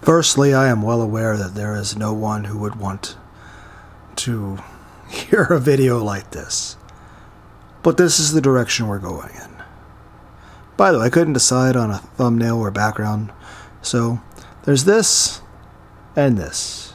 Firstly, I am well aware that there is no one who would want to hear a video like this. But this is the direction we're going in. By the way, I couldn't decide on a thumbnail or background, so there's this and this.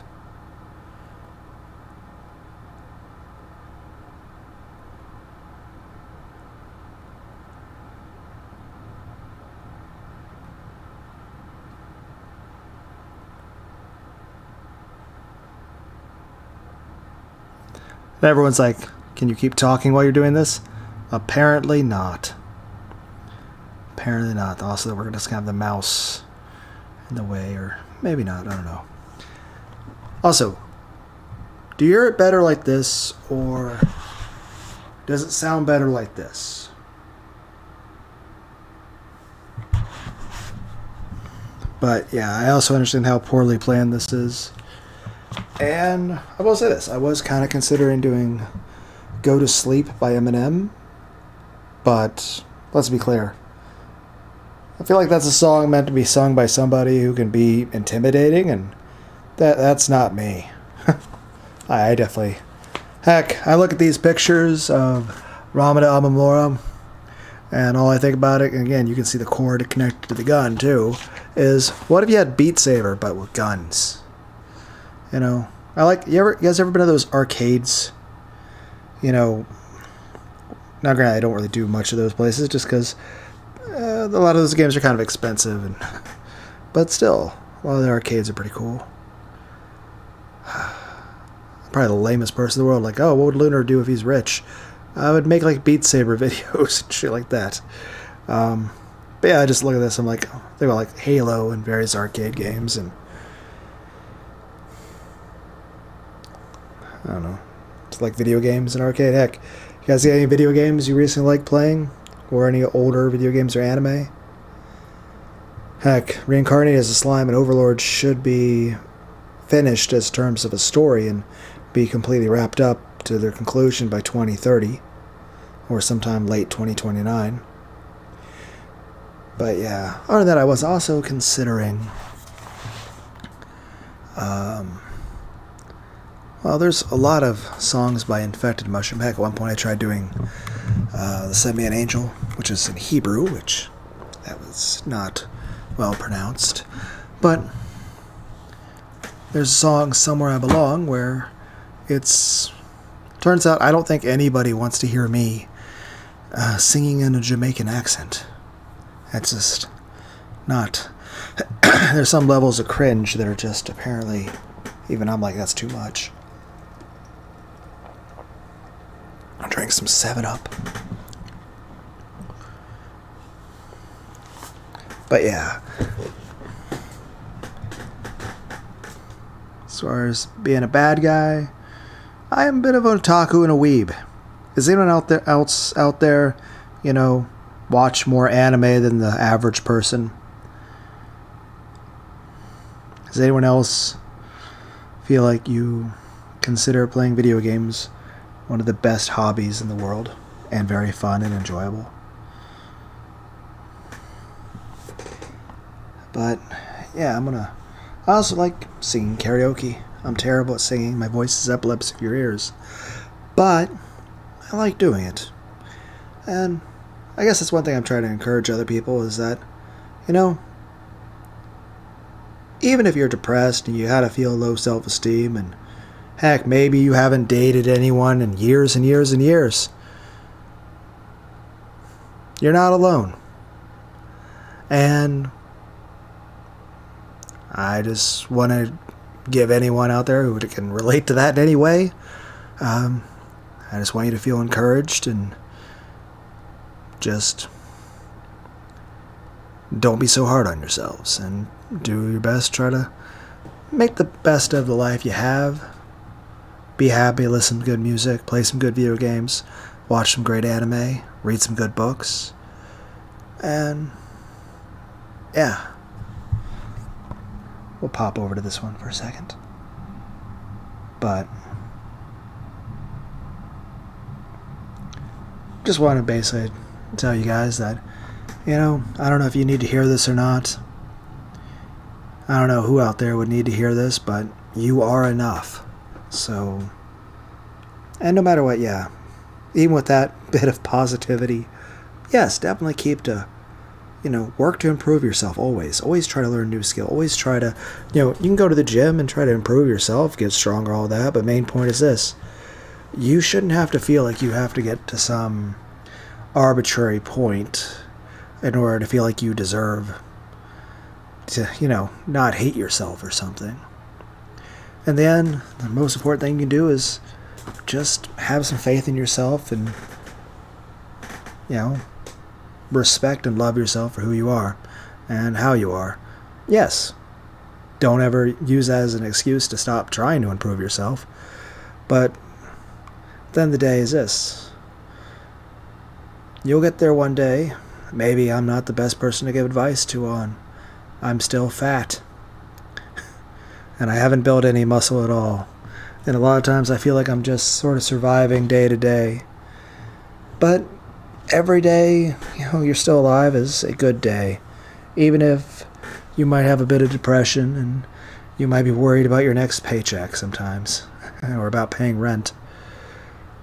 And everyone's like, can you keep talking while you're doing this? Apparently not. Apparently not. Also, we're just going to have the mouse in the way, or maybe not, I don't know. Also, do you hear it better like this, or does it sound better like this? But yeah, I also understand how poorly planned this is. And I will say this, I was kind of considering doing Go to Sleep by Eminem, but let's be clear. I feel like that's a song meant to be sung by somebody who can be intimidating, and that's not me. I definitely... Heck, I look at these pictures of Ramada Amamura, and all I think about it, and again, you can see the cord connected to the gun too, is what if you had Beat Saber but with guns? You know, you guys ever been to those arcades? You know, now granted, I don't really do much of those places just because a lot of those games are kind of expensive, but still, a lot of the arcades are pretty cool. I'm probably the lamest person in the world. Like, oh, what would Lunar do if he's rich? I would make like Beat Saber videos and shit like that. But yeah, I just look at this. I'm like, think about like Halo and various arcade games, and I don't know. It's like video games in arcade. Heck, you guys see any video games you recently like playing? Or any older video games or anime? Heck, Reincarnated as a Slime and Overlord should be finished as terms of a story and be completely wrapped up to their conclusion by 2030. Or sometime late 2029. But yeah, other than that, I was also considering... well, there's a lot of songs by Infected Mushroom. Heck, at one point I tried doing the Send Me an Angel, which is in Hebrew, which that was not well pronounced. But there's a song, Somewhere I Belong, where turns out I don't think anybody wants to hear me singing in a Jamaican accent. That's just not... There's some levels of cringe that are just apparently... Even I'm like, that's too much. I drank some 7-Up. But yeah. As far as being a bad guy, I am a bit of an otaku and a weeb. Is anyone else out there, you know, watch more anime than the average person? Does anyone else feel like you consider playing video games one of the best hobbies in the world and very fun and enjoyable? But yeah, I also like singing karaoke. I'm terrible at singing. My voice is epilepsy of your ears. But I like doing it. And I guess that's one thing I'm trying to encourage other people is that, you know, even if you're depressed and you had to feel low self-esteem, and heck, maybe you haven't dated anyone in years and years and years, you're not alone. And I just want to give anyone out there who can relate to that in any way, I just want you to feel encouraged and just don't be so hard on yourselves and do your best. Try to make the best of the life you have. Be happy, listen to good music, play some good video games, watch some great anime, read some good books, and yeah. We'll pop over to this one for a second. But just want to basically tell you guys that, you know, I don't know if you need to hear this or not. I don't know who out there would need to hear this, but you are enough. So, and no matter what, yeah, even with that bit of positivity, yes, definitely keep to, work to improve yourself always. Always try to learn a new skill. Always try to, you can go to the gym and try to improve yourself, get stronger, all that, but main point is this. You shouldn't have to feel like you have to get to some arbitrary point in order to feel like you deserve to, not hate yourself or something. And then the most important thing you can do is just have some faith in yourself and, respect and love yourself for who you are and how you are. Yes, don't ever use that as an excuse to stop trying to improve yourself. But the end of the day is this. You'll get there one day. Maybe I'm not the best person to give advice to on. I'm still fat. And I haven't built any muscle at all. And a lot of times I feel like I'm just sort of surviving day to day. But every day, you're still alive is a good day. Even if you might have a bit of depression and you might be worried about your next paycheck sometimes. Or about paying rent.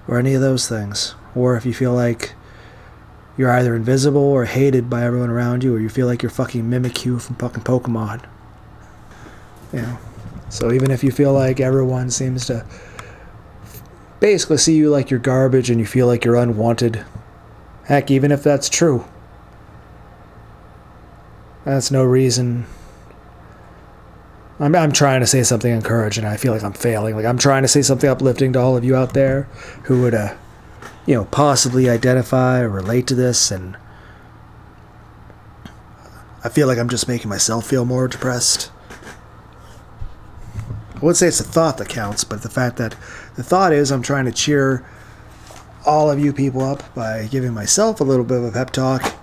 Or any of those things. Or if you feel like you're either invisible or hated by everyone around you, or you feel like you're fucking Mimikyu from fucking Pokemon. So even if you feel like everyone seems to basically see you like you're garbage and you feel like you're unwanted, heck, even if that's true, that's no reason. I'm trying to say something encouraging. I feel like I'm failing. Like I'm trying to say something uplifting to all of you out there who would, possibly identify or relate to this. And I feel like I'm just making myself feel more depressed. I wouldn't say it's the thought that counts, but the fact that the thought is I'm trying to cheer all of you people up by giving myself a little bit of a pep talk,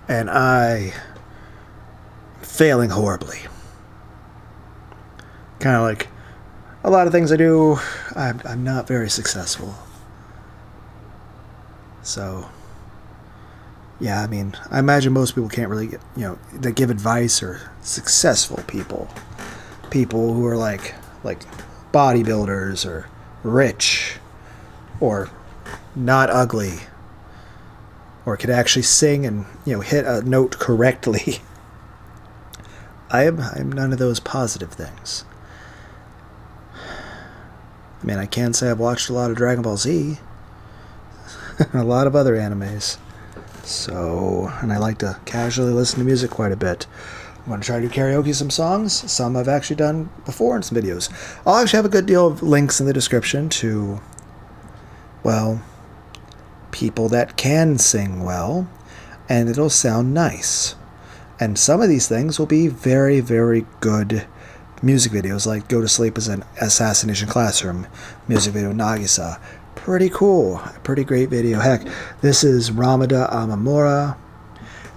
and I'm failing horribly. Kind of like a lot of things I do, I'm not very successful. So, yeah, I mean, I imagine most people can't really get, they give advice, or successful people who are like bodybuilders or rich or not ugly or could actually sing and, hit a note correctly. I'm none of those positive things. I mean, I can say I've watched a lot of Dragon Ball Z and a lot of other animes. So, and I like to casually listen to music quite a bit. I'm going to try to do karaoke some songs. Some I've actually done before in some videos. I'll actually have a good deal of links in the description to, well, people that can sing well, and it'll sound nice. And some of these things will be very, very good music videos, like Go to Sleep is an Assassination Classroom music video, Nagisa. Pretty cool. Pretty great video. Heck, this is Ramada Amamura.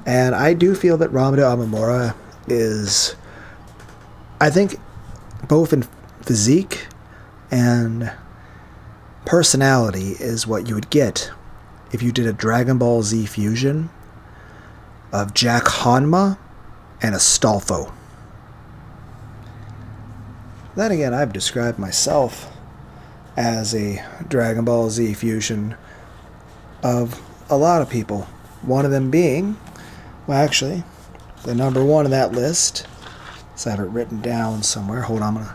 And I do feel that Ramada Amamura is, I think, both in physique and personality is what you would get if you did a Dragon Ball Z fusion of Jack Hanma and Astolfo. Then again, I've described myself as a Dragon Ball Z fusion of a lot of people. One of them being, well, actually, the number one in that list. So I have it written down somewhere. Hold on,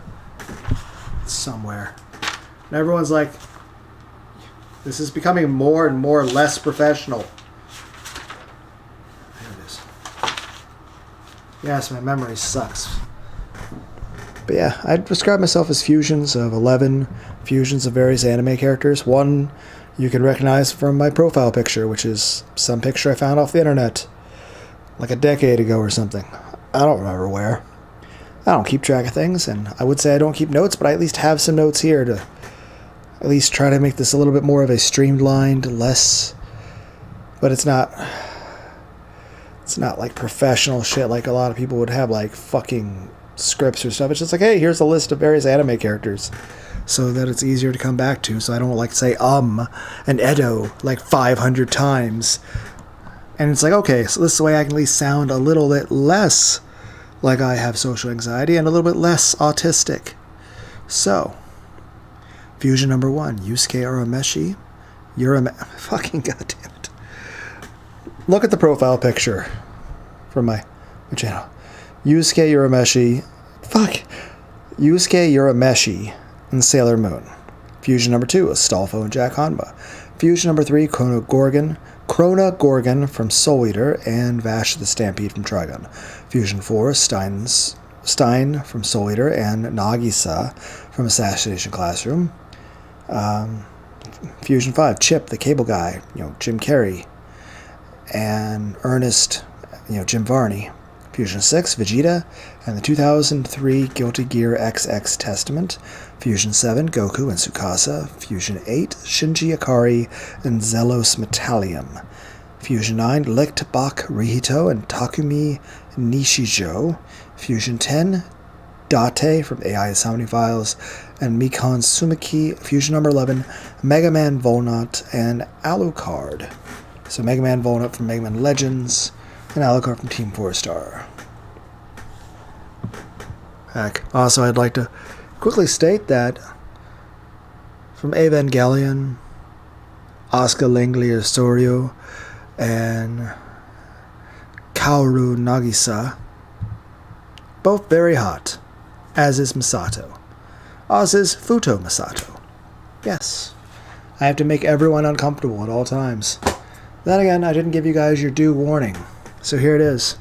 somewhere. And everyone's like, this is becoming more and more less professional. There it is. Yes, my memory sucks. But yeah, I describe myself as fusions of 11 fusions of various anime characters. One you can recognize from my profile picture, which is some picture I found off the internet like a decade ago or something. I don't remember where. I don't keep track of things, and I would say I don't keep notes, but I at least have some notes here to at least try to make this a little bit more of a streamlined, less, but it's not like professional shit like a lot of people would have, like fucking scripts or stuff. It's just like, hey, here's a list of various anime characters, so that it's easier to come back to, so I don't like say and Edo like 500 times. And it's like, okay, so this is the way I can at least sound a little bit less like I have social anxiety and a little bit less autistic. So, fusion number 1, Yusuke Urameshi. Fucking goddamn it. Look at the profile picture from my channel. Yusuke Urameshi. Yusuke Urameshi and Sailor Moon. Fusion number 2, Astolfo and Jack Hanma. Fusion number 3, Krona Gorgon from Soul Eater and Vash the Stampede from Trigun. Fusion 4, Stein from Soul Eater and Nagisa from Assassination Classroom. Fusion 5, Chip the Cable Guy, Jim Carrey, and Ernest, Jim Varney. Fusion 6, Vegeta and the 2003 Guilty Gear XX Testament. Fusion 7, Goku and Tsukasa. Fusion 8, Shinji Ikari and Zelos Metallium. Fusion 9, Licht Bach Rihito and Takumi Nishijo. Fusion 10, Date from AI Insomnia Files and Mikon Sumiki. Fusion number 11, Mega Man Volnut and Alucard. So Mega Man Volnut from Mega Man Legends and Alucard from Team 4-Star. Heck. Also, I'd like to quickly state that from Evangelion, Asuka Langley Osorio and Kaoru Nagisa, both very hot, as is Masato. As is Futo Masato. Yes. I have to make everyone uncomfortable at all times. Then again, I didn't give you guys your due warning. So here it is.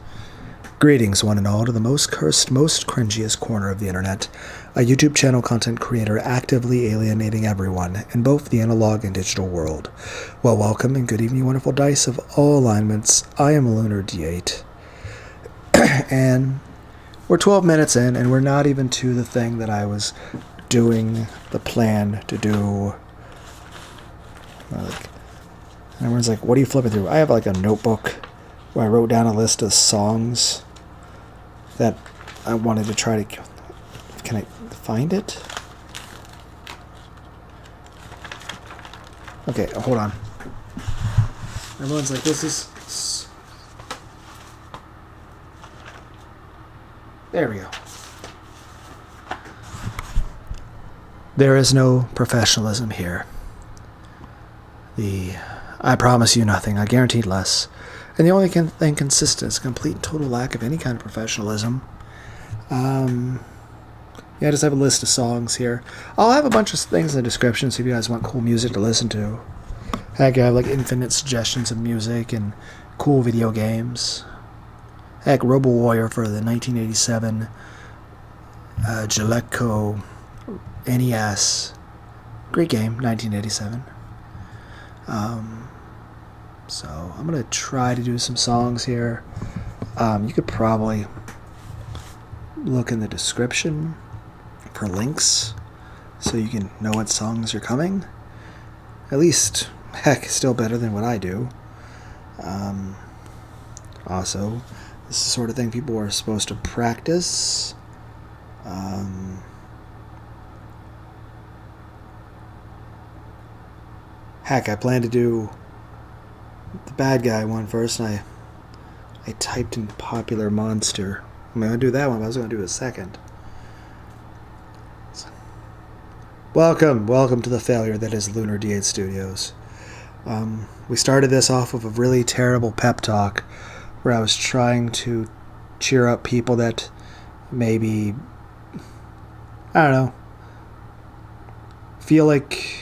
Greetings, one and all, to the most cursed, most cringiest corner of the internet. A YouTube channel content creator actively alienating everyone in both the analog and digital world. Well, welcome and good evening, wonderful dice of all alignments. I am Lunar D8. And we're 12 minutes in, and we're not even to the thing that I was doing the plan to do. And everyone's like, what are you flipping through? I have like a notebook where I wrote down a list of songs that I wanted to try to... Can I find it? Okay, hold on. Everyone's like, this is... There we go. There is no professionalism here. I promise you nothing. I guaranteed less. And the only thing consistent is a complete and total lack of any kind of professionalism. Yeah, I just have a list of songs here. I'll have a bunch of things in the description so if you guys want cool music to listen to. Heck, I have like infinite suggestions of music and cool video games. Heck, Robo Warrior for the 1987 Jaleco NES. Great game, 1987. So I'm going to try to do some songs here. You could probably look in the description for links so you can know what songs are coming. At least, heck, still better than what I do. Also, this is the sort of thing people are supposed to practice. Heck, I plan to do the bad guy one first, and I typed in Popular Monster. I'm going to do that one, but I was going to do it second. Welcome to the failure that is Lunar D8 Studios. We started this off of a really terrible pep talk where I was trying to cheer up people that maybe, I don't know, feel like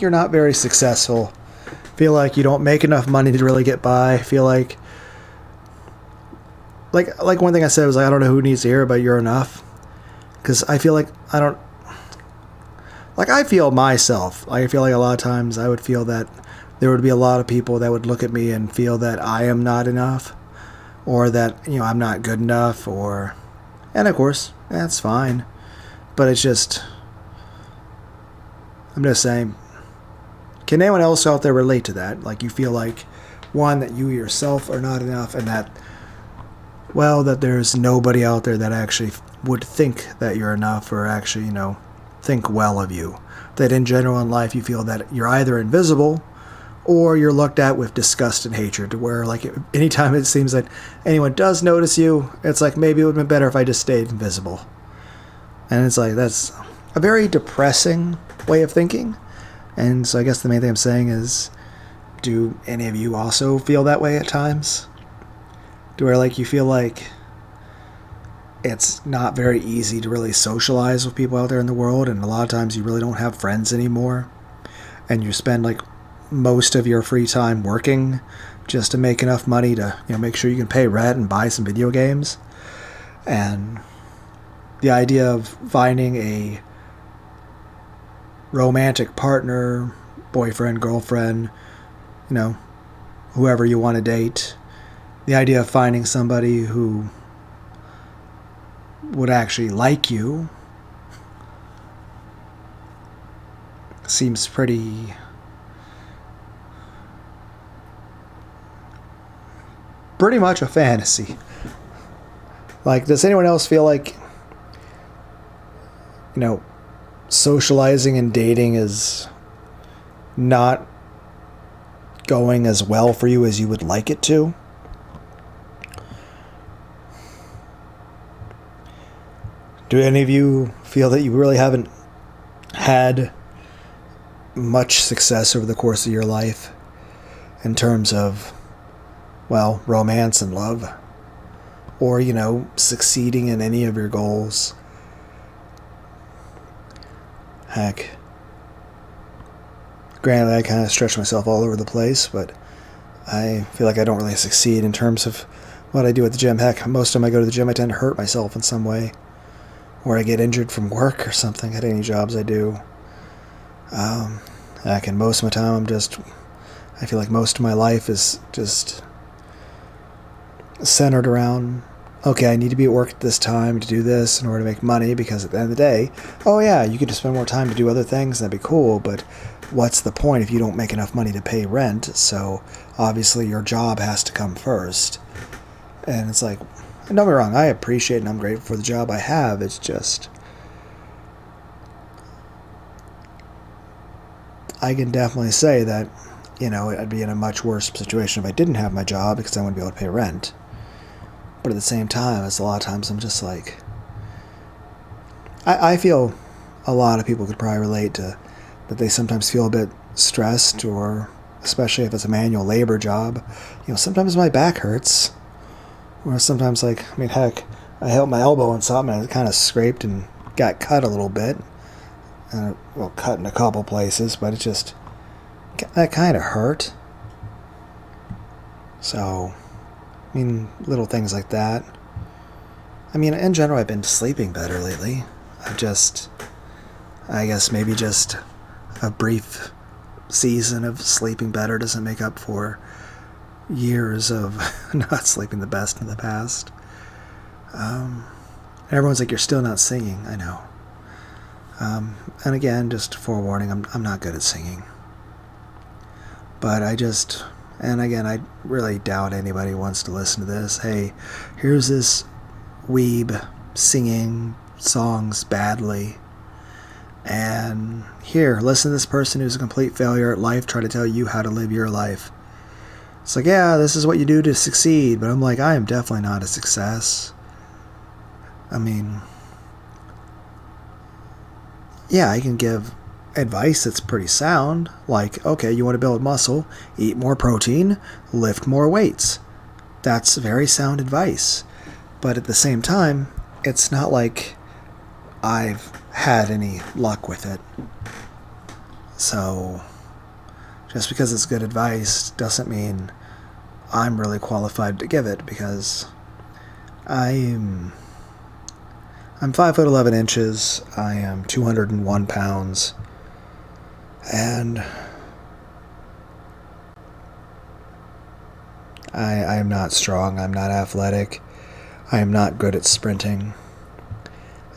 you're not very successful, feel like you don't make enough money to really get by, feel like one thing I said was like, I don't know who needs to hear it, but you're enough. Because I feel like I feel myself. I feel like a lot of times I would feel that there would be a lot of people that would look at me and feel that I am not enough, or that, I'm not good enough, and of course, that's fine. But it's just, I'm just saying, can anyone else out there relate to that? Like, you feel like, one, that you yourself are not enough, and that, well, that there's nobody out there that actually would think that you're enough, or actually, think well of you. That in general in life you feel that you're either invisible, or you're looked at with disgust and hatred, where like anytime it seems that anyone does notice you, it's like maybe it would have been better if I just stayed invisible. And it's like, that's a very depressing way of thinking. And so I guess the main thing I'm saying is, do any of you also feel that way at times? Do where like you feel like it's not very easy to really socialize with people out there in the world, and a lot of times you really don't have friends anymore, and you spend like most of your free time working just to make enough money to, you know, make sure you can pay rent and buy some video games. And the idea of finding a romantic partner, boyfriend, girlfriend, you know, whoever you want to date, the idea of finding somebody who would actually like you seems pretty much a fantasy. Like, does anyone else feel like, you know, socializing and dating is not going as well for you as you would like it to? Do any of you feel that you really haven't had much success over the course of your life in terms of, well, romance and love, or, you know, succeeding in any of your goals? Heck, granted, I kind of stretch myself all over the place, but I feel like I don't really succeed in terms of what I do at the gym. Heck, most of the time I go to the gym, I tend to hurt myself in some way, or I get injured from work or something at any jobs I do. Heck, and most of my time I feel like most of my life is just centered around, okay, I need to be at work at this time to do this in order to make money, because at the end of the day, oh yeah, you could just spend more time to do other things, that'd be cool, but what's the point if you don't make enough money to pay rent? So obviously your job has to come first. And it's like, don't get me wrong, I appreciate and I'm grateful for the job I have. It's just, I can definitely say that, you know, I'd be in a much worse situation if I didn't have my job, because I wouldn't be able to pay rent. But at the same time, it's a lot of times I'm just like, I feel a lot of people could probably relate to that. They sometimes feel a bit stressed, or especially if it's a manual labor job. You know, sometimes my back hurts, or sometimes, like, I mean, heck, I held my elbow on something and it kind of scraped and got cut a little bit. Well, cut in a couple places, but it just, that kind of hurt. So, I mean, little things like that. I mean, in general, I've been sleeping better lately. I guess maybe just a brief season of sleeping better doesn't make up for years of not sleeping the best in the past. Everyone's like, you're still not singing. I know. And again, just forewarning, I'm not good at singing. But and again, I really doubt anybody wants to listen to this. Hey, here's this weeb singing songs badly, and here, listen to this person who's a complete failure at life try to tell you how to live your life. It's like, yeah, this is what you do to succeed, but I'm like, I am definitely not a success. I mean, yeah, I can give advice that's pretty sound, like, okay, you want to build muscle, eat more protein, lift more weights. That's very sound advice. But at the same time, it's not like I've had any luck with it. So, just because it's good advice doesn't mean I'm really qualified to give it, because I'm 5'11". I am 201 pounds. And I am not strong. I'm not athletic. I am not good at sprinting.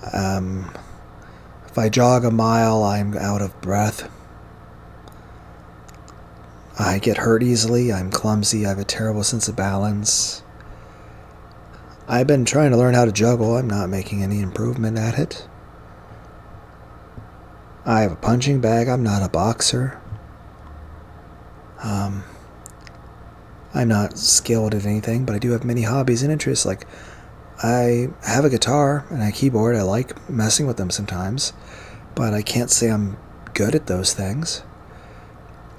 If I jog a mile, I'm out of breath. I get hurt easily. I'm clumsy. I have a terrible sense of balance. I've been trying to learn how to juggle. I'm not making any improvement at it. I have a punching bag. I'm not a boxer. I'm not skilled at anything, but I do have many hobbies and interests. Like, I have a guitar and a keyboard. I like messing with them sometimes, but I can't say I'm good at those things.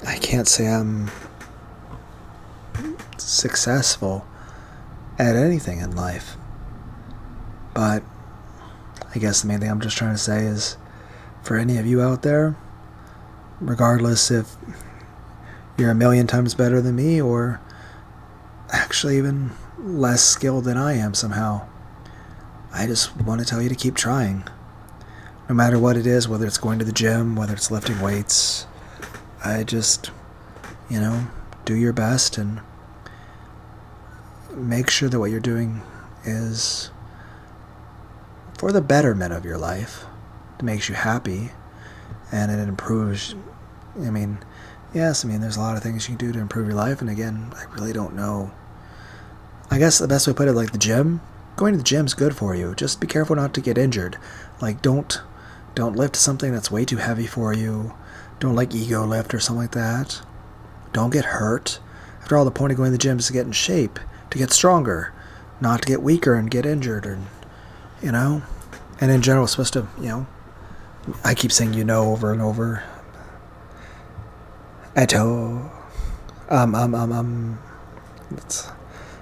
I can't say I'm successful at anything in life. But I guess the main thing I'm just trying to say is, for any of you out there, regardless if you're a million times better than me or actually even less skilled than I am somehow, I just want to tell you to keep trying. No matter what it is, whether it's going to the gym, whether it's lifting weights, I just, do your best and make sure that what you're doing is for the betterment of your life. It makes you happy and it improves. There's a lot of things you can do to improve your life, and again, I really don't know. I guess the best way to put it, like the gym, going to the gym is good for you. Just be careful not to get injured. Like, don't lift something that's way too heavy for you. Don't ego lift or something like that. Don't get hurt. After all, the point of going to the gym is to get in shape, to get stronger, not to get weaker and get injured, and in general, it's supposed to, I keep saying over and over. It's,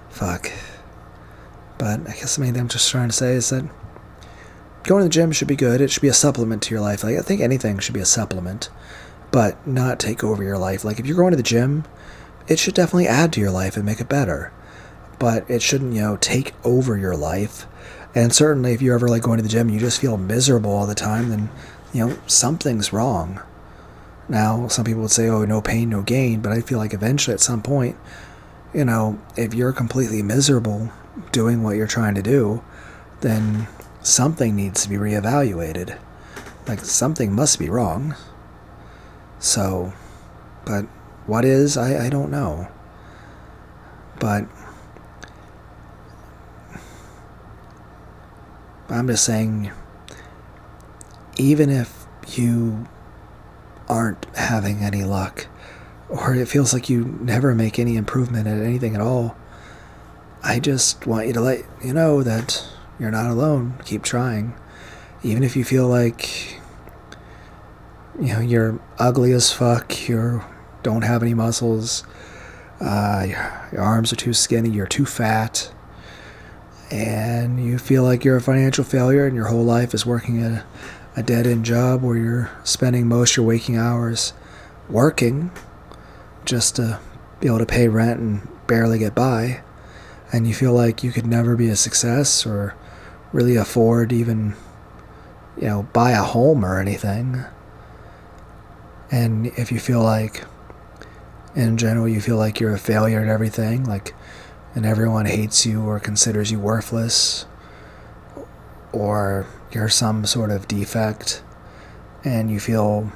fuck. But I guess the main thing I'm just trying to say is that going to the gym should be good. It should be a supplement to your life. Like, I think anything should be a supplement, but not take over your life. Like, if you're going to the gym, it should definitely add to your life and make it better. But it shouldn't, take over your life. And certainly if you're ever going to the gym and you just feel miserable all the time, then, something's wrong. Now, some people would say, oh, no pain, no gain. But I feel like eventually at some point, if you're completely miserable doing what you're trying to do, then something needs to be reevaluated. Like, something must be wrong. So, but what is, I don't know. But I'm just saying, even if you aren't having any luck, or it feels like you never make any improvement at anything at all, I just want you to let you know that you're not alone. Keep trying. Even if you feel like, you're ugly as fuck, you don't have any muscles, your arms are too skinny, you're too fat, and you feel like you're a financial failure and your whole life is working a dead-end job where you're spending most of your waking hours working just to be able to pay rent and barely get by, and you feel like you could never be a success or really afford even, buy a home or anything. And if you feel like, in general, you feel like you're a failure at everything, and everyone hates you or considers you worthless, or you're some sort of defect, and you feel,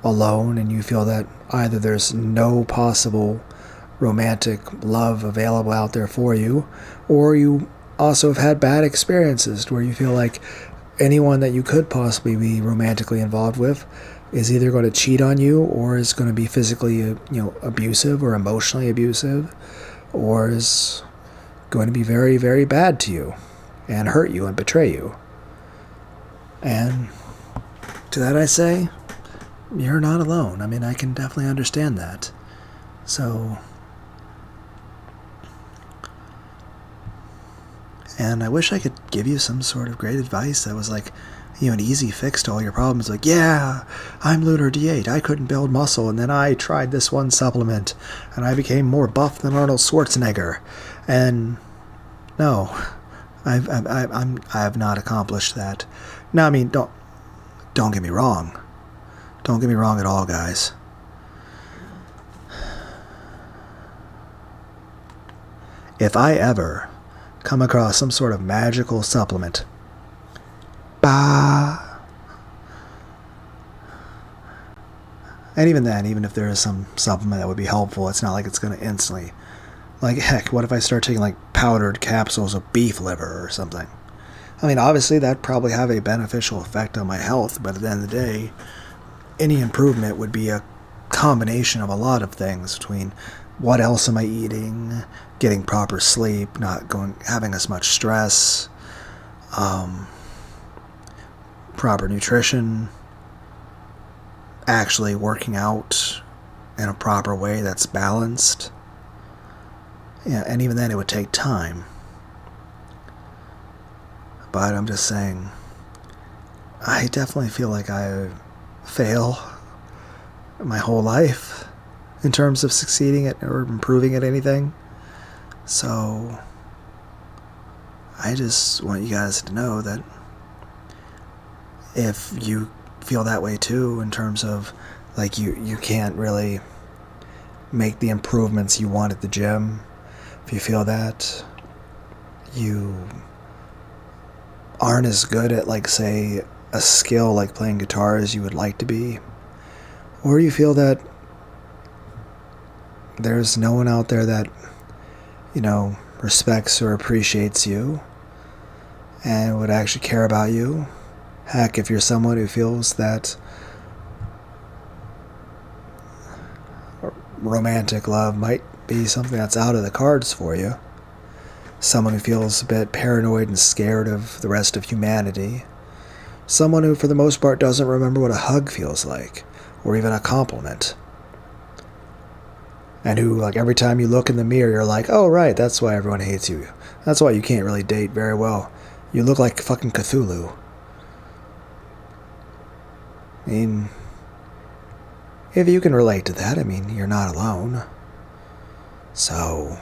alone, and you feel that either there's no possible romantic love available out there for you, or you also have had bad experiences where you feel like anyone that you could possibly be romantically involved with is either going to cheat on you, or is going to be physically, abusive or emotionally abusive, or is going to be very, very bad to you and hurt you and betray you. And to that I say, you're not alone. I can definitely understand that. So, and I wish I could give you some sort of great advice that was an easy fix to all your problems. Like, yeah, I'm Lunar D8. I couldn't build muscle, and then I tried this one supplement, and I became more buff than Arnold Schwarzenegger. And no, I have not accomplished that. Now, don't get me wrong. Don't get me wrong at all, guys. If I ever come across some sort of magical supplement, and even then, even if there is some supplement that would be helpful, it's not like it's going to instantly, heck, what if I start taking powdered capsules of beef liver or something? Obviously that'd probably have a beneficial effect on my health, but at the end of the day, any improvement would be a combination of a lot of things between what else am I eating, getting proper sleep, not having as much stress, proper nutrition, actually working out in a proper way that's balanced. Yeah, and even then it would take time. But I'm just saying, I definitely feel like I fail my whole life in terms of succeeding at or improving at anything. So I just want you guys to know that if you feel that way too, in terms of like you can't really make the improvements you want at the gym, if you feel that you aren't as good at, like, say, a skill like playing guitar as you would like to be, or you feel that there's no one out there that, respects or appreciates you and would actually care about you. Heck, if you're someone who feels that romantic love might be something that's out of the cards for you, someone who feels a bit paranoid and scared of the rest of humanity, someone who for the most part doesn't remember what a hug feels like, or even a compliment, and who, like, every time you look in the mirror you're like, oh right, that's why everyone hates you, that's why you can't really date very well, you look like fucking Cthulhu. I mean, if you can relate to that, I mean, you're not alone. So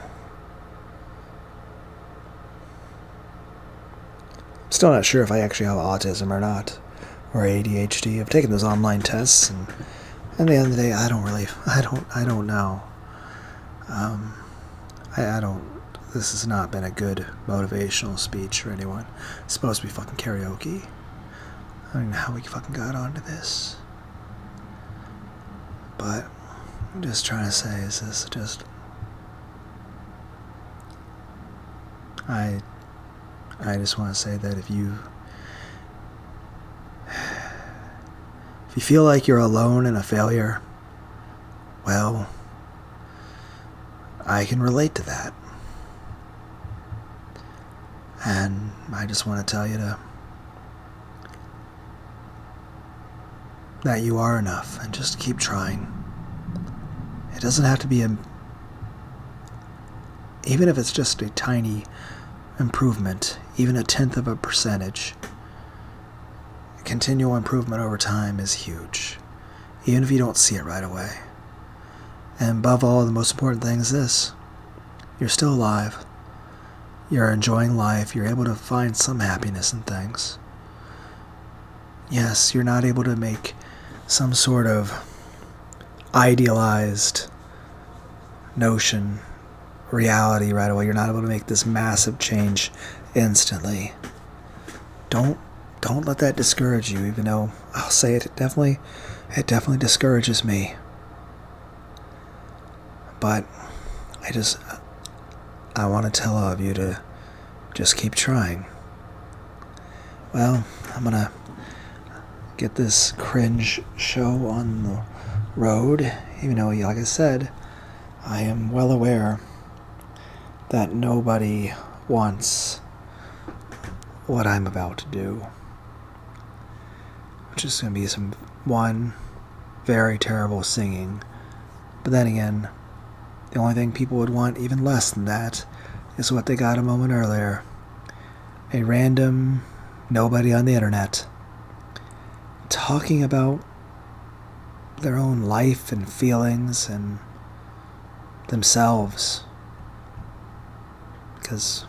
I'm still not sure if I actually have autism or not, or ADHD. I've taken those online tests, and at the end of the day, I don't know. I don't, this has not been a good motivational speech for anyone. It's supposed to be fucking karaoke. I don't know how we fucking got onto this. But I'm just trying to say, is this just, I just want to say that if you feel like you're alone and a failure, well, I can relate to that. And I just want to tell you that you are enough, and just keep trying. It doesn't have to be even if it's just a tiny improvement, even 0.1%, continual improvement over time is huge, even if you don't see it right away. And above all, the most important thing is this: you're still alive, you're enjoying life, you're able to find some happiness in things. Yes, you're not able to make some sort of idealized notion reality right away. You're not able to make this massive change instantly. Don't let that discourage you, even though I'll say it definitely discourages me. But I want to tell all of you to just keep trying. Well, I'm gonna get this cringe show on the road, even though, like I said, I am well aware that nobody wants what I'm about to do, which is going to be one very terrible singing. But then again, the only thing people would want even less than that is what they got a moment earlier: a random nobody on the internet talking about their own life and feelings and themselves. Because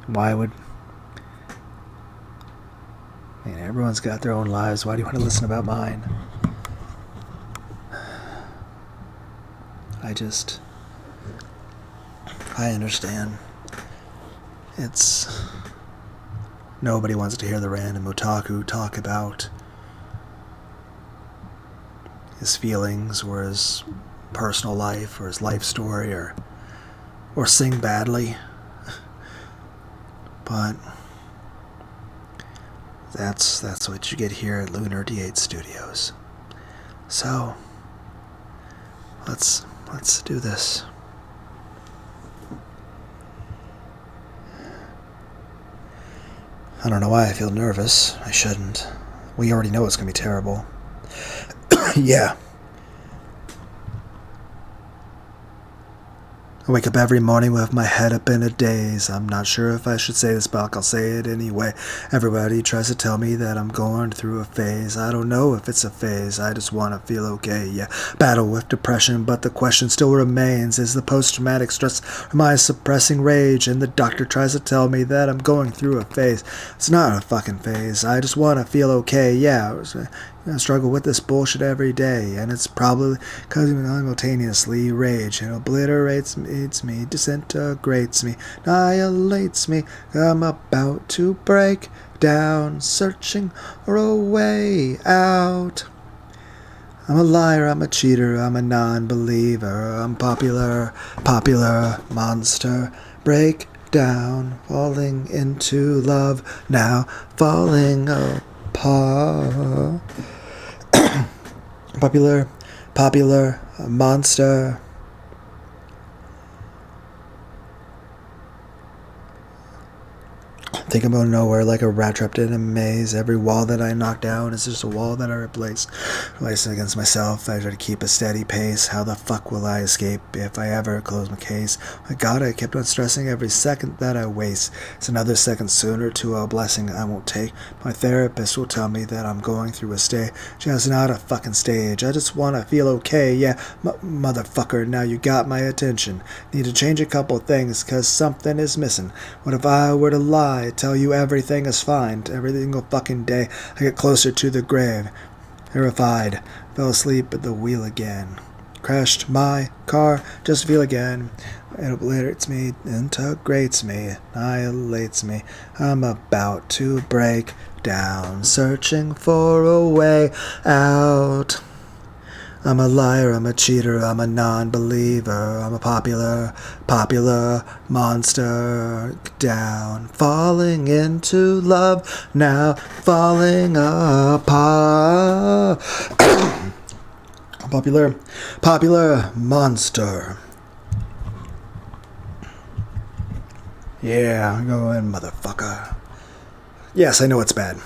why would... Man, everyone's got their own lives. Why do you want to listen about mine? I understand. Nobody wants to hear the random otaku talk about his feelings or his personal life or his life story or sing badly. But that's what you get here at Lunar D8 Studios. So, let's do this. I don't know why I feel nervous. I shouldn't. We already know it's going to be terrible. Yeah. I wake up every morning with my head up in a daze. I'm not sure if I should say this, but I'll say it anyway. Everybody tries to tell me that I'm going through a phase. I don't know if it's a phase. I just want to feel okay, yeah. Battle with depression, but the question still remains. Is the post-traumatic stress or my suppressing rage? And the doctor tries to tell me that I'm going through a phase. It's not a fucking phase. I just want to feel okay, yeah. I struggle with this bullshit every day, and it's probably because it simultaneously rage. It obliterates me, disintegrates me, annihilates me. I'm about to break down, searching for a way out. I'm a liar, I'm a cheater, I'm a non-believer. I'm popular monster. Break down, falling into love now, falling apart. Popular monster. I think I'm going nowhere like a rat trapped in a maze. Every wall that I knock down is just a wall that I replace against myself. I try to keep a steady pace. How the fuck will I escape if I ever close my case? My God, I kept on stressing every second that I waste. It's another second sooner to a blessing I won't take. My therapist will tell me that I'm going through a stage. Just not a fucking stage. I just want to feel okay. Yeah, motherfucker, now you got my attention. Need to change a couple things cause something is missing. What if I were to lie? Tell you everything is fine every single fucking day. I get closer to the grave. Terrified. Fell asleep at the wheel again. Crashed my car just to feel again. It obliterates me, integrates me, annihilates me. I'm about to break down, searching for a way out. I'm a liar, I'm a cheater, I'm a non-believer. I'm a popular monster. Down, falling into love, now falling apart. Popular monster. Yeah, go in, motherfucker. Yes, I know it's bad.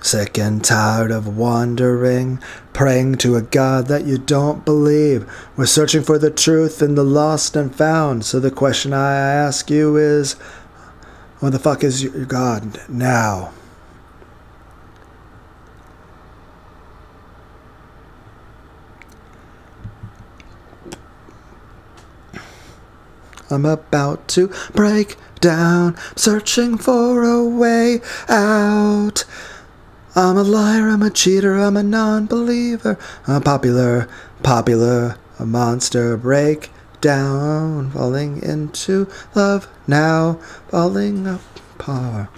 Sick and tired of wandering, praying to a God that you don't believe. We're searching for the truth in the lost and found. So the question I ask you is, what the fuck is your God now? I'm about to break down, searching for a way out. I'm a liar, I'm a cheater, I'm a non-believer. I'm popular, a monster. Break down, falling into love now, falling apart.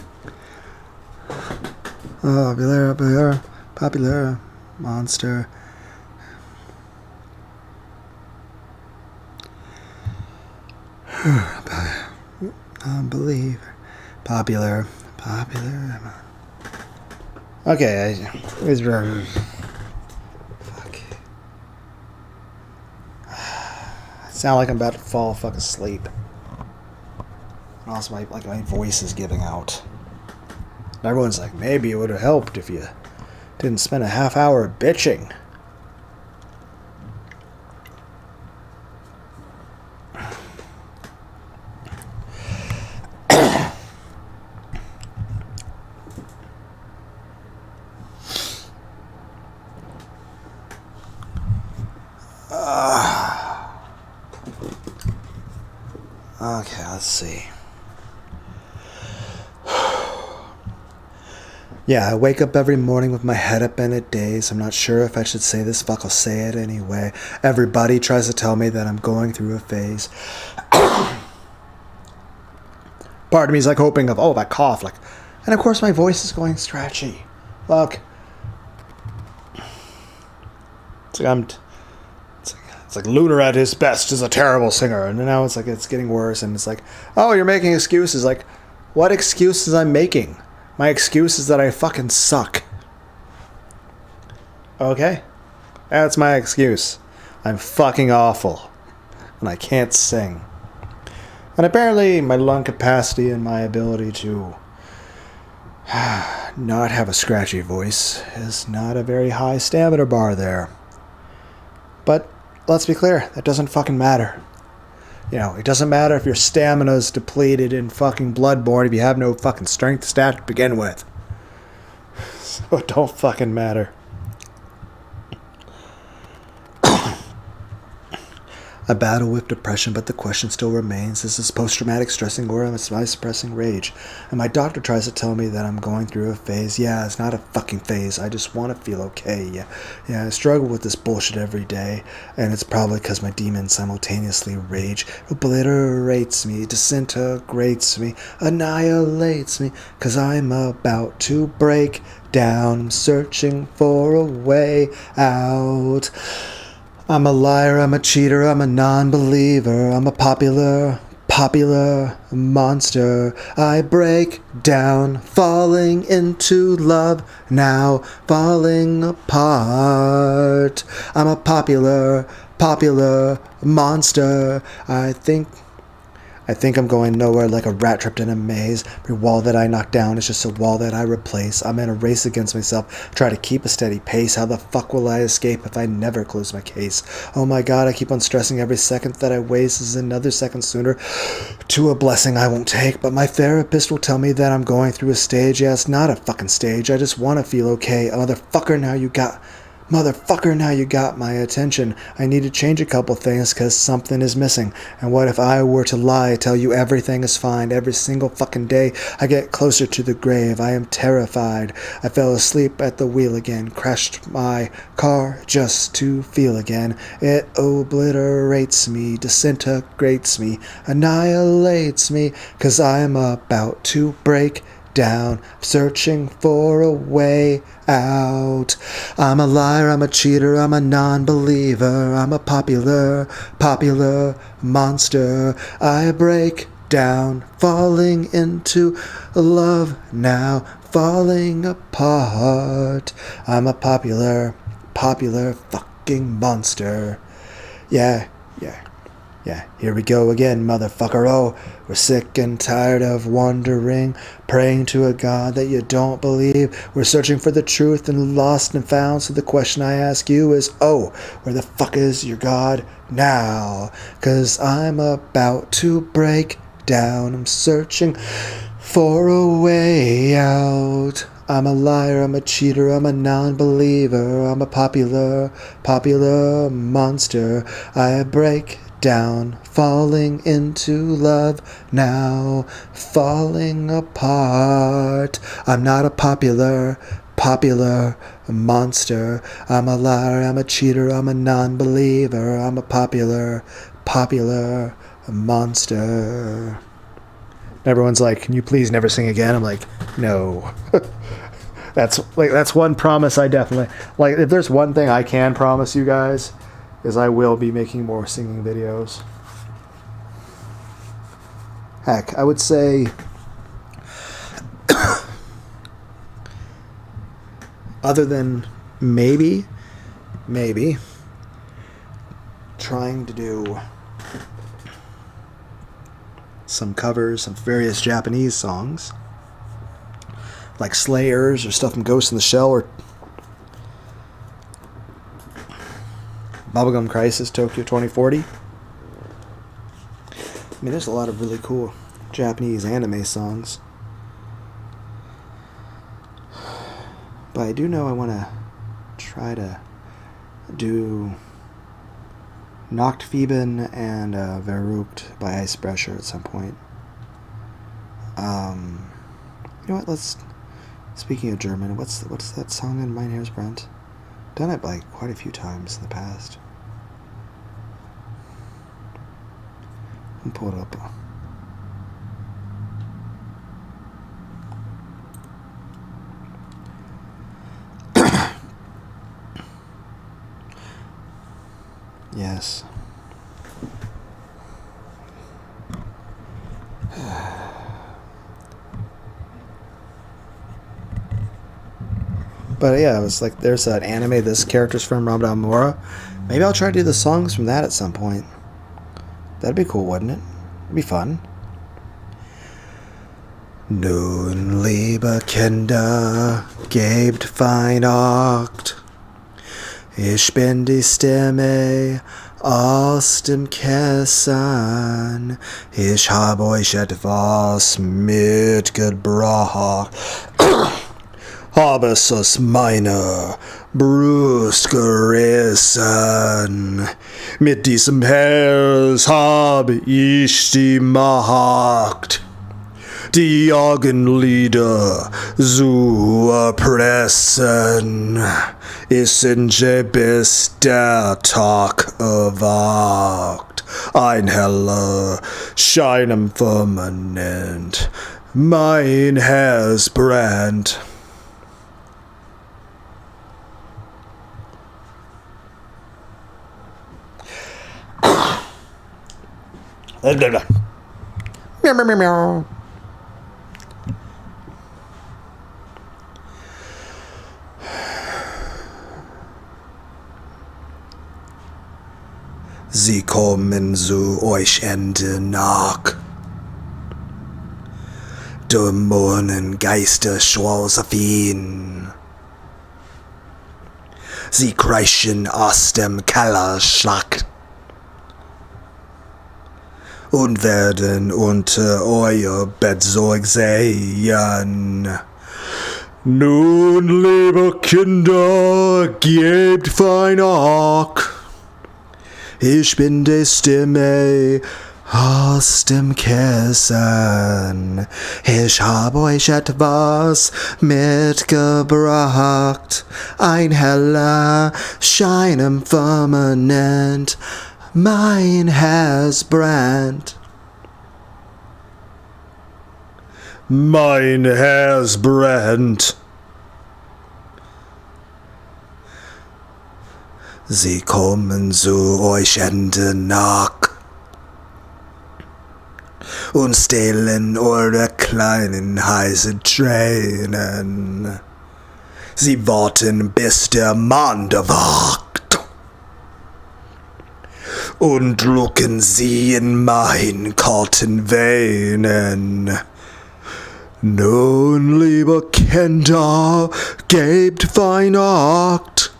Popular monster. Non-believer. Popular. Okay, it's fuck. I sound like I'm about to fall fucking asleep. And also, my voice is giving out. And everyone's like, maybe it would have helped if you didn't spend a half hour bitching. Okay, let's see. Yeah, I wake up every morning with my head up in a daze. I'm not sure if I should say this, fuck, I'll say it anyway. Everybody tries to tell me that I'm going through a phase. Part of me is like hoping of, if I cough, like, and of course my voice is going scratchy. Look. It's like Lunar at his best is a terrible singer, and now it's like it's getting worse, and it's like, oh, you're making excuses. Like, what excuses I'm making? My excuse is that I fucking suck. Okay? That's my excuse. I'm fucking awful. And I can't sing. And apparently my lung capacity and my ability to not have a scratchy voice is not a very high stamina bar there. But let's be clear, that doesn't fucking matter. You know, it doesn't matter if your stamina's depleted in fucking Bloodborne if you have no fucking strength stat to begin with. So it don't fucking matter. I battle with depression, but the question still remains, is this post-traumatic stressing or am I suppressing rage? And my doctor tries to tell me that I'm going through a phase. Yeah, it's not a fucking phase. I just want to feel okay. Yeah, I struggle with this bullshit every day, and it's probably because my demon simultaneously rage obliterates me, disintegrates me, annihilates me, because I'm about to break down. I'm searching for a way out. I'm a liar, I'm a cheater, I'm a non-believer, I'm a popular monster. I break down, falling into love, now falling apart. I'm a popular monster. I think I'm going nowhere like a rat trapped in a maze. Every wall that I knock down is just a wall that I replace. I'm in a race against myself, try to keep a steady pace. How the fuck will I escape if I never close my case? Oh my god, I keep on stressing. Every second that I waste is another second sooner to a blessing I won't take. But my therapist will tell me that I'm going through a stage. Yeah, it's not a fucking stage. I just want to feel okay. Motherfucker, now you got my attention. I need to change a couple things because something is missing. And what if I were to lie, tell you everything is fine every single fucking day? I get closer to the grave. I am terrified. I fell asleep at the wheel again, crashed my car just to feel again. It obliterates me, disintegrates me, annihilates me, because I'm about to break down, searching for a way out. I'm a liar, I'm a cheater, I'm a non-believer, I'm a popular monster. I break down, falling into love, now falling apart. I'm a popular fucking monster. Yeah, here we go again, motherfucker. Oh, we're sick and tired of wondering, praying to a God that you don't believe. We're searching for the truth and lost and found. So the question I ask you is, oh, where the fuck is your God now? 'Cause I'm about to break down. I'm searching for a way out. I'm a liar, I'm a cheater, I'm a non-believer, I'm a popular monster. I break down, falling into love, now falling apart. I'm not a popular monster. I'm a liar, I'm a cheater, I'm a non-believer, I'm a popular monster. Everyone's like, can you please never sing again? I'm like, no. That's one promise I definitely, like, if there's one thing I can promise you guys, is I will be making more singing videos. Heck, I would say other than maybe trying to do some covers of various Japanese songs, like Slayers or stuff from Ghost in the Shell or Bubblegum Crisis, Tokyo 2040. I mean, there's a lot of really cool Japanese anime songs. But I do know I want to try to do Nachtfieber and Verrückt by Icebrecher at some point. You know what, speaking of German, what's that song in Mein Herz brennt? Done it like quite a few times in the past. I'll pull it up. Yes. But yeah, it was like there's an anime this character's from, Ramadan Mora. Maybe I'll try to do the songs from that at some point. That'd be cool, wouldn't it? It'd be fun. Nun, liebe Kinder, gebt Weihnacht. Ich bin die Stimme aus dem Kessel. Ich habe euch etwas mitgebracht. Habe es aus meiner Brust gerissen. Mit diesem Herz habe ich die Macht, die Augenlider zu erpressen. Es sind bis der Tag erwacht. Ein heller Schein am Firmament. Mein Herz brennt. Meow, meow, meow, meow. Sie kommen zu euch Ende nach. Dämonen, Geister, Josephine. Sie kreischen aus dem Kellerschlag und werden unter euer Bettzeug sehen. Nun, liebe Kinder, gebt Weihnacht. Ich bin die Stimme aus dem Kessel. Ich habe euch etwas mitgebracht. Ein heller Schein im Firmament. Mein Herz brennt. Mein Herz brennt. Sie kommen zu euch Ende Nacht und stehlen eure kleinen heißen Tränen. Sie warten, bis der Mann erwacht und drücken sie in meinen kalten Venen. Nun, liebe Kinder, gebt Weihnacht.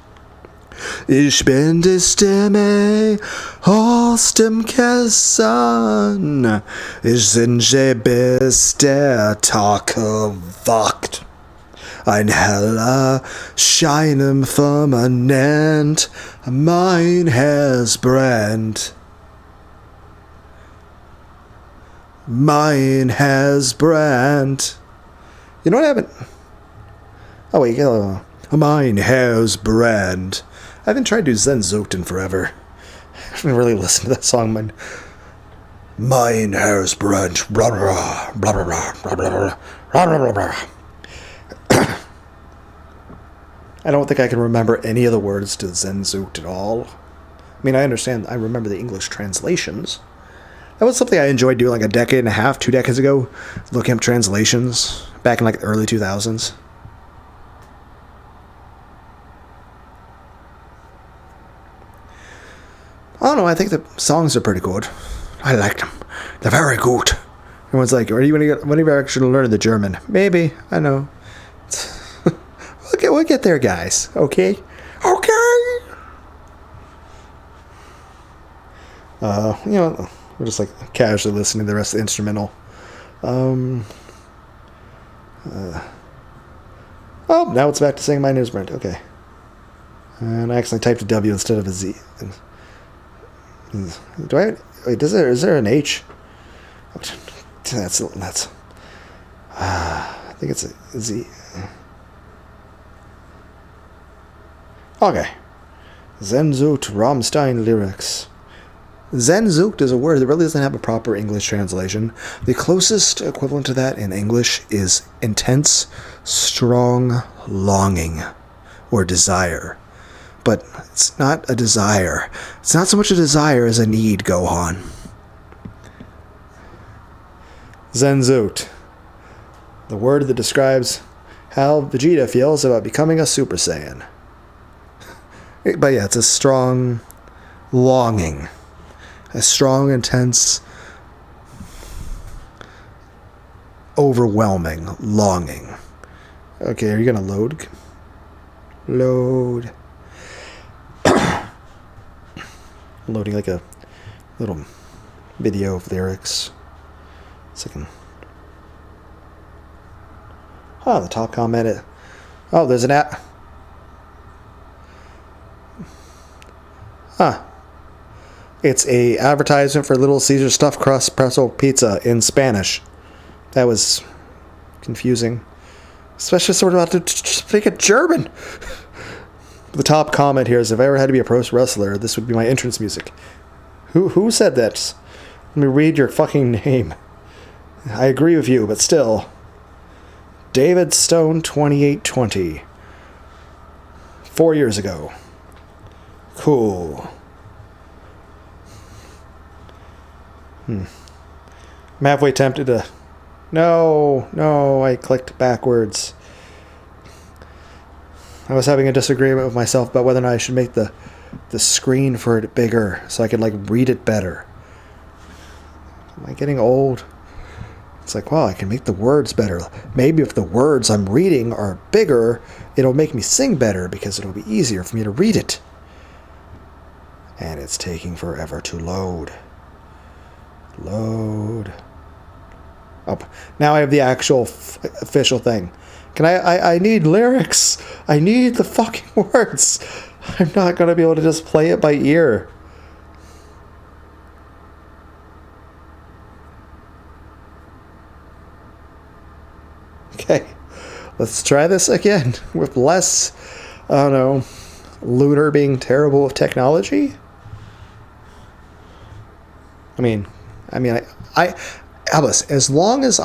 Ich bin die Stimme aus dem Kessel. Ich singe, bis der Tag erwacht. Ein heller Schein im Firmament. Mein Herz brennt. Mein Herz brennt. You know what happened? Oh wait, mein Herz brennt. I haven't tried to do Zen Zogt in forever. I haven't really listened to that song. Mein Herz brennt. Blah, blah, blah, blah, blah, blah, blah, blah, blah, blah. I don't think I can remember any of the words to Zen Zogt at all. I mean, I remember the English translations. That was something I enjoyed doing like a decade and a half, 2 decades ago, looking up translations back in like the early 2000s. I don't know, I think the songs are pretty good. I like them. They're very good. Everyone's like, when are you actually learning the German? Maybe, I know. We'll get there, guys. Okay? Okay! We're just like casually listening to the rest of the instrumental. Oh, now it's back to saying my newsprint. Okay. And I accidentally typed a W instead of a Z. Is there an H? That's I think it's a Z. Okay. Zenzucht Rammstein lyrics. Zenzucht is a word that really doesn't have a proper English translation. The closest equivalent to that in English is intense, strong longing or desire. But it's not a desire. It's not so much a desire as a need, Gohan. Zenzucht. The word that describes how Vegeta feels about becoming a Super Saiyan. But yeah, it's a strong longing. A strong, intense, overwhelming longing. Okay, are you gonna load? Load. Loading like a little video of lyrics. Second. Oh, the top comment. Oh, there's an app. Huh. It's a advertisement for Little Caesar stuffed crust pretzel pizza in Spanish. That was confusing. Especially sort of about to speak it German. The top comment here is, if I ever had to be a pro wrestler, this would be my entrance music. Who said that? Let me read your fucking name. I agree with you, but still. David Stone 2820. 4 years ago. Cool. I'm halfway tempted to... No, I clicked backwards. I was having a disagreement with myself about whether or not I should make the screen for it bigger so I could, like, read it better. Am I getting old? It's like, wow, I can make the words better. Maybe if the words I'm reading are bigger, it'll make me sing better because it'll be easier for me to read it. And it's taking forever to load. Load. Oh, now I have the actual official thing. Can I need lyrics. I need the fucking words. I'm not going to be able to just play it by ear. Okay. Let's try this again with less, I don't know, Lunar being terrible with technology. I mean, Albus, as long as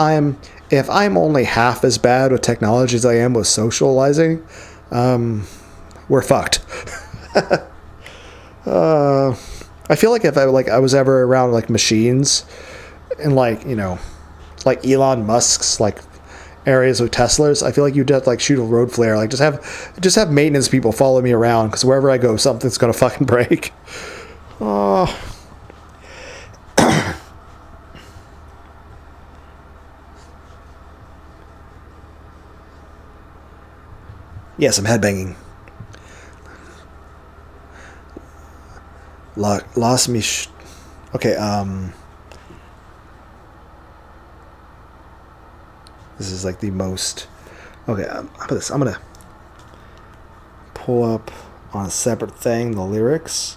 if I'm only half as bad with technology as I am with socializing, we're fucked. I feel like if I was ever around like machines and like Elon Musk's like areas with Teslas, I feel like you'd have to like shoot a road flare, like just have maintenance people follow me around, because wherever I go something's gonna fucking break. Oh. Yes, I'm headbanging. Lost me. Okay, this is like the most. Okay, how about this? I'm gonna pull up on a separate thing the lyrics,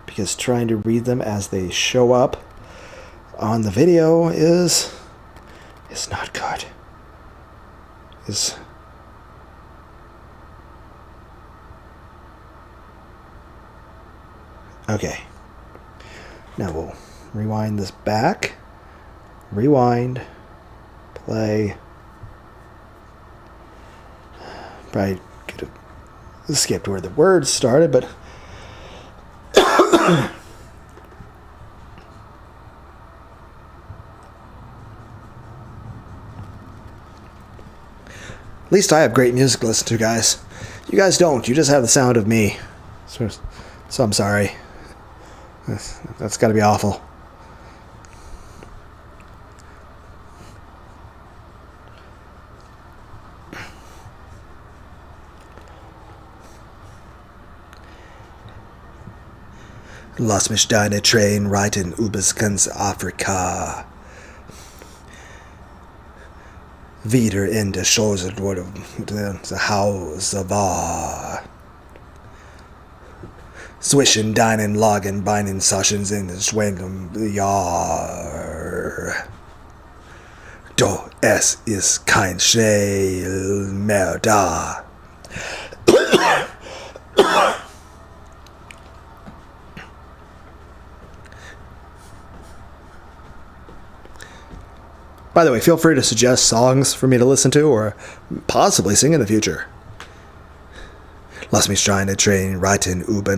because trying to read them as they show up on the video is not good. Okay. Now we'll rewind this back. Rewind. Play. Probably could have skipped where the words started, but at least I have great music to listen to, guys. You guys don't. You just have the sound of me. So I'm sorry. That's got to be awful. Lass mich deine Tränen reiten übers ganz Afrika. Wieder in der Schoße, wo das Haus war. Zwischen deinen Lagenbeinen Saschen sind es schwendem Jahr. Doch es ist kein Schnell mehr da. By the way, feel free to suggest songs for me to listen to or possibly sing in the future. Lass mich deine Tränen reiten über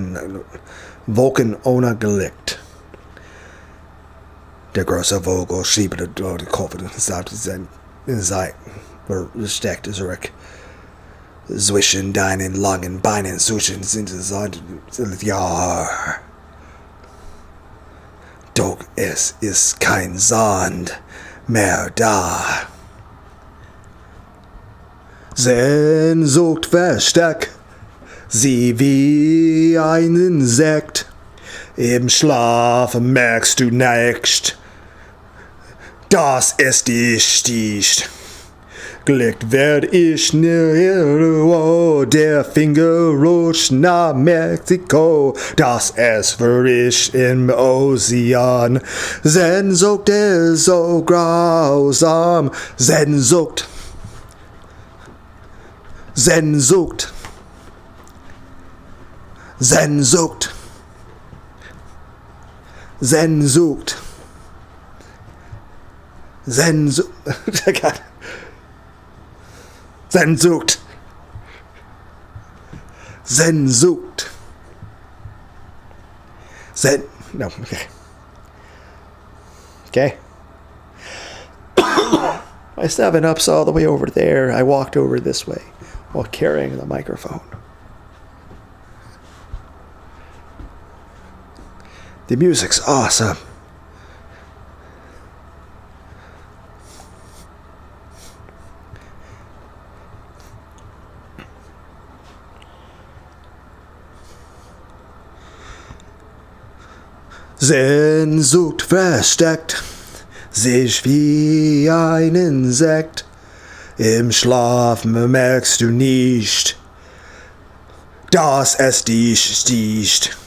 Wolken ohne Gelicht. Der große Vogel schiebt durch den Kopf und sagt, versteckt zurück. Zwischen deinen langen Beinen suchen sind es Jahr. Doch es ist kein Sand mehr da. Sehnsucht versteckt sie wie ein Insekt. Im Schlaf merkst du nicht, dass es dich sticht. Glück werd ich nirgendwo, der Finger rutscht nach Mexiko, das es verrischt im Ozean. Sehnsucht ist so grausam, Sehnsucht. Sehnsucht. Sehnsucht. Sehnsucht. Sehnsucht. Sehnsucht. Sehnsucht. No, okay. Okay. My 7-Up's all the way over there. I walked over this way while carrying the microphone. The music's awesome. Sehnsucht versteckt sich wie ein Insekt. Im Schlaf merkst du nicht, dass es dich sticht.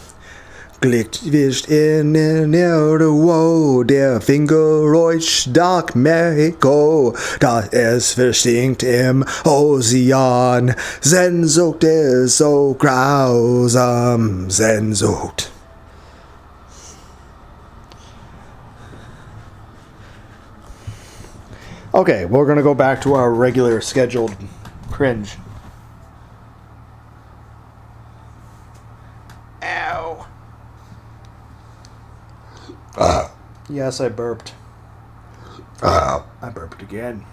Glück wischt in irgendwo, der Finger rutscht nach Mexiko, das es verstinkt im Ozean. Sehnsucht ist so grausam, Sehnsucht. Okay, we're gonna go back to our regular scheduled cringe. Ow. Yes, I burped. I burped again.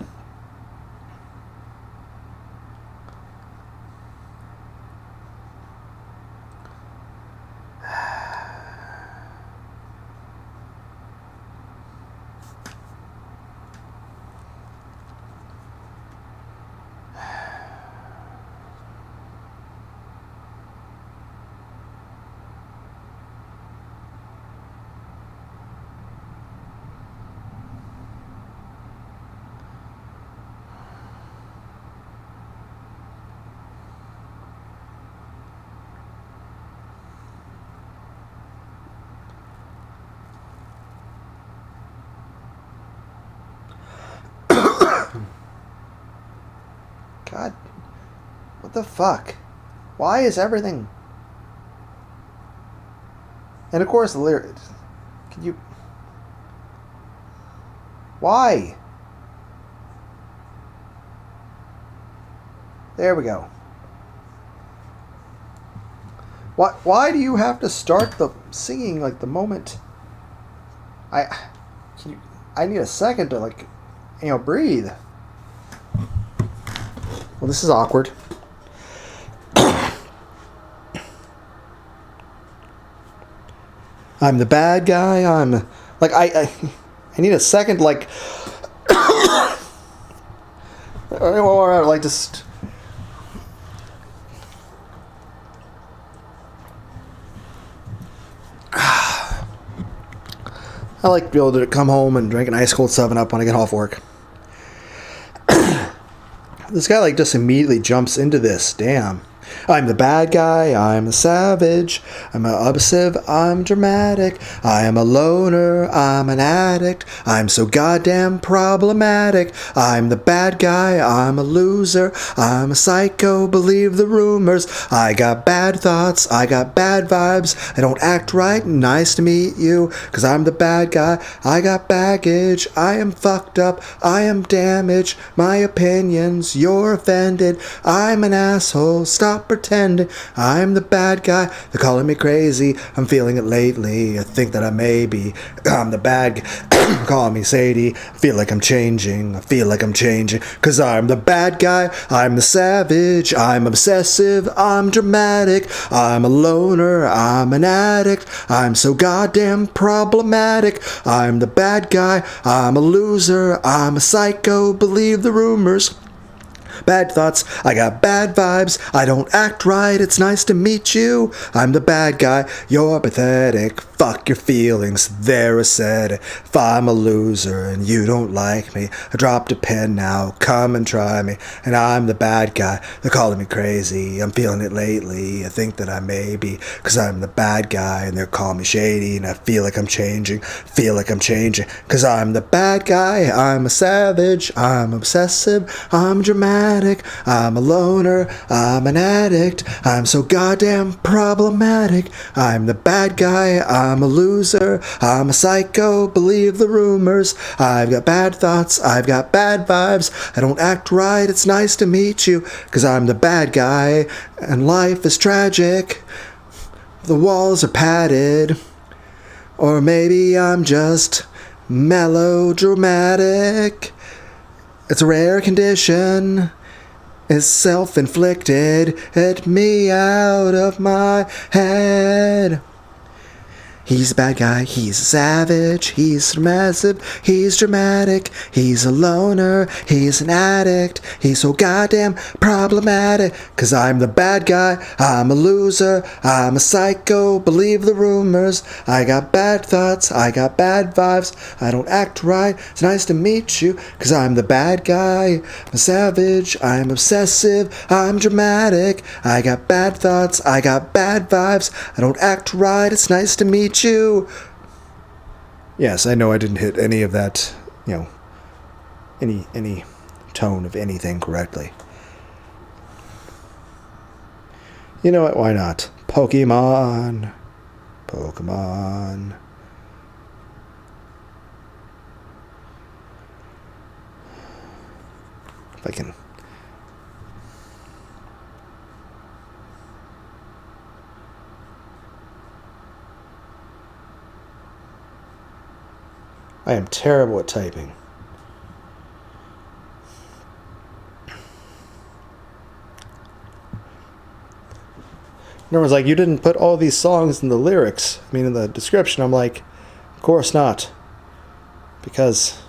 God, what the fuck? Why is everything... And of course the lyrics. Can you... Why? There we go. Why do you have to start the singing like the moment... I need a second to breathe. Well, this is awkward. I'm the bad guy. I'm I need a second or just I like to be able to come home and drink an ice cold 7-Up when I get off work. This guy just immediately jumps into this. Damn. I'm the bad guy, I'm a savage, I'm obsessive, I'm dramatic, I am a loner, I'm an addict, I'm so goddamn problematic, I'm the bad guy, I'm a loser, I'm a psycho, believe the rumors, I got bad thoughts, I got bad vibes, I don't act right, nice to meet you, cause I'm the bad guy, I got baggage, I am fucked up, I am damaged, my opinions, you're offended, I'm an asshole, stop stop pretending I'm the bad guy. They're calling me crazy. I'm feeling it lately. I think that I may be. I'm the bad guy. Call me Sadie. I feel like I'm changing. I feel like I'm changing. Cause I'm the bad guy. I'm the savage. I'm obsessive. I'm dramatic. I'm a loner. I'm an addict. I'm so goddamn problematic. I'm the bad guy. I'm a loser. I'm a psycho. Believe the rumors. Bad thoughts, I got bad vibes, I don't act right, it's nice to meet you. I'm the bad guy, you're pathetic, fuck your feelings, they're acidic. If I'm a loser and you don't like me, I dropped a pen now, come and try me. And I'm the bad guy, they're calling me crazy, I'm feeling it lately, I think that I may be. Cause I'm the bad guy and they're calling me shady, and I feel like I'm changing, Cause I'm the bad guy, I'm a savage, I'm obsessive, I'm dramatic. I'm a loner, I'm an addict, I'm so goddamn problematic. I'm the bad guy, I'm a loser, I'm a psycho, believe the rumors. I've got bad thoughts, I've got bad vibes, I don't act right, it's nice to meet you. Cause I'm the bad guy, and life is tragic. The walls are padded, or maybe I'm just melodramatic. It's a rare condition. It's self-inflicted. Hit me out of my head. He's a bad guy, he's a savage, he's massive, he's dramatic, he's a loner, he's an addict, he's so goddamn problematic. Cause I'm the bad guy, I'm a loser, I'm a psycho, believe the rumors. I got bad thoughts, I got bad vibes, I don't act right, it's nice to meet you. Cause I'm the bad guy, I'm a savage, I'm obsessive, I'm dramatic. I got bad thoughts, I got bad vibes, I don't act right, it's nice to meet you. Yes, I know I didn't hit any of that, any tone of anything correctly. You know what, why not? Pokemon. If I can... I am terrible at typing. Everyone's like, you didn't put all these songs in the lyrics, in the description. I'm like, of course not. Because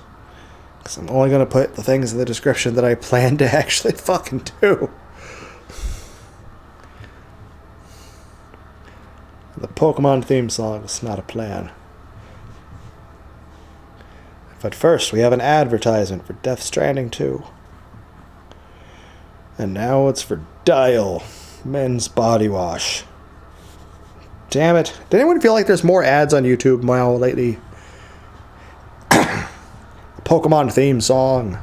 I'm only going to put the things in the description that I plan to actually fucking do. The Pokemon theme song is not a plan. But first, we have an advertisement for Death Stranding 2. And now it's for Dial Men's Body Wash. Damn it. Did anyone feel like there's more ads on YouTube now lately? Pokemon theme song.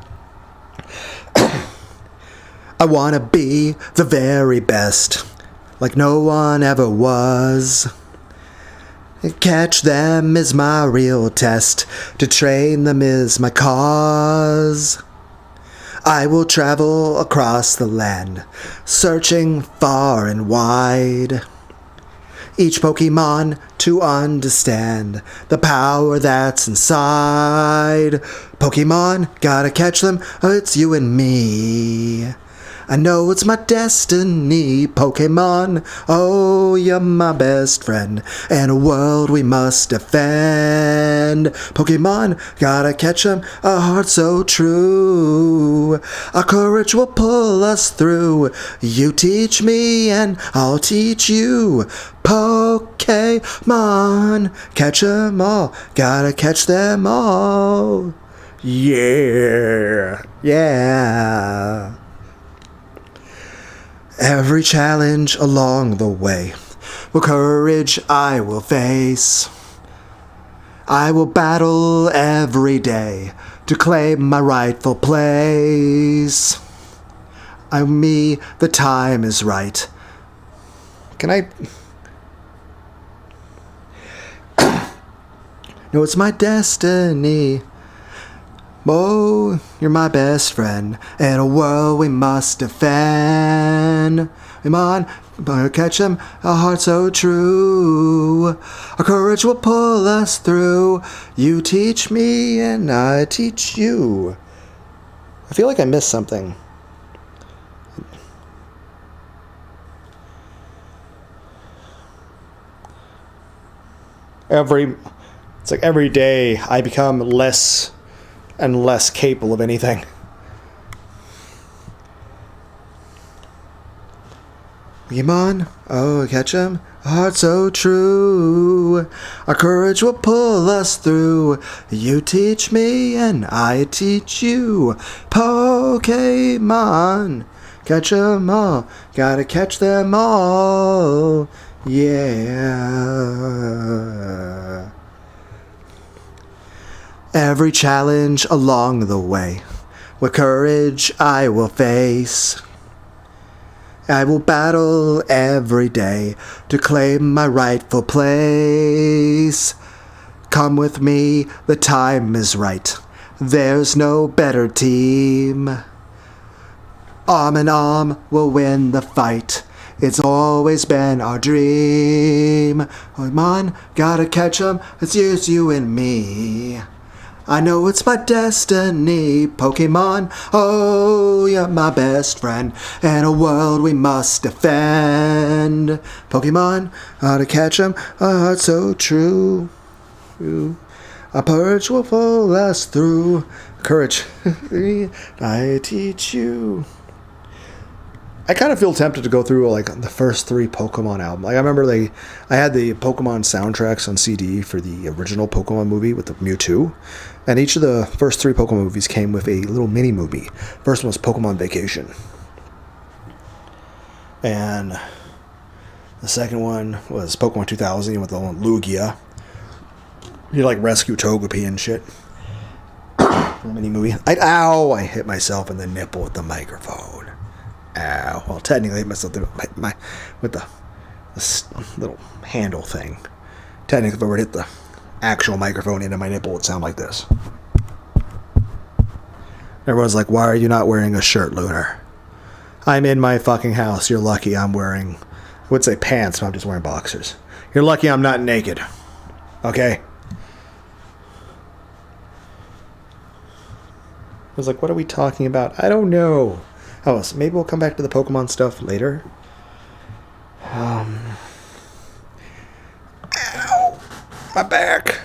I wanna be the very best, like no one ever was. Catch them is my real test, to train them is my cause. I will travel across the land, searching far and wide. Each Pokemon to understand the power that's inside. Pokemon, gotta catch them, it's you and me. I know it's my destiny, Pokemon. Oh, you're my best friend, and a world we must defend. Pokemon, gotta catch them, a heart so true. Our courage will pull us through. You teach me, and I'll teach you. Pokemon, catch them all, gotta catch them all. Yeah. Every challenge along the way, with courage I will face. I will battle every day to claim my rightful place. I'm me, the time is right. Can I... No, it's my destiny. Oh, you're my best friend in a world we must defend. Come on, better catch 'em, a heart so true. Our courage will pull us through. You teach me and I teach you. I feel like I missed something. It's like every day I become less and less capable of anything. Come on, oh, catch 'em, a heart so true. Our courage will pull us through. You teach me and I teach you. Pokemon, catch 'em all, gotta catch them all. Yeah. Every challenge along the way, with courage I will face. I will battle every day to claim my rightful place. Come with me, the time is right. There's no better team. Arm in arm, we'll win the fight. It's always been our dream. Come on, gotta catch 'em, it's just you and me. I know it's my destiny, Pokemon. Oh, you're my best friend in a world we must defend. Pokemon, how to catch 'em, a heart so true. A purge will pull us through. Courage, I teach you. I kind of feel tempted to go through like the first 3 Pokemon albums. Like I remember I had the Pokemon soundtracks on CD for the original Pokemon movie with the Mewtwo, and each of the first 3 Pokemon movies came with a little mini movie. First one was Pokemon Vacation, and the second one was Pokemon 2000 with the Lugia. You like rescue Togepi and shit. Mini movie. I hit myself in the nipple with the microphone. Ow. Well, technically I hit myself with the little handle thing. Technically, if I were to hit the actual microphone into my nipple, it would sound like this. Everyone's like, why are you not wearing a shirt, Lunar? I'm in my fucking house. You're lucky I'm wearing, I would say pants, but I'm just wearing boxers. You're lucky I'm not naked. Okay? I was like, what are we talking about? I don't know. Oh, so maybe we'll come back to the Pokemon stuff later. Ow! My back!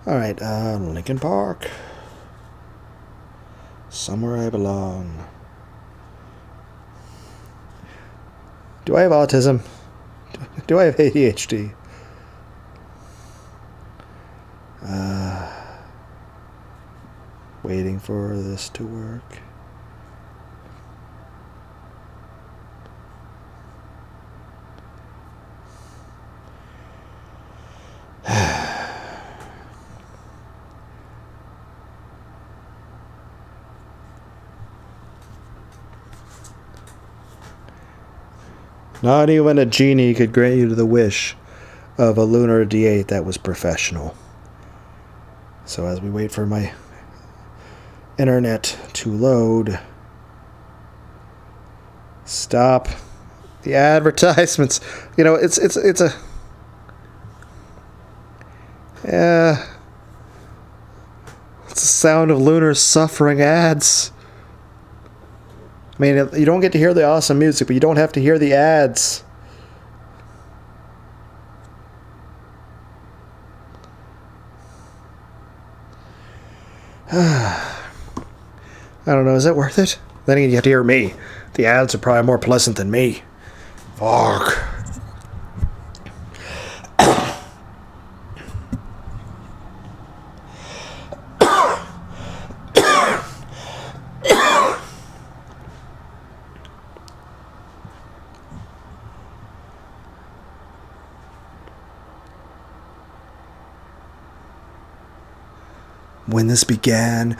Alright, Lincoln Park. Somewhere I belong. Do I have autism? Do I have ADHD? Waiting for this to work. Not even a genie could grant you the wish of a Lunar D8 that was professional. So as we wait for my internet to load, stop the advertisements. You know, it's a it's the sound of Lunar's suffering ads. I mean, you don't get to hear the awesome music, but you don't have to hear the ads. I don't know, is that worth it? Then again, you have to hear me. The ads are probably more pleasant than me. Fuck. When this began,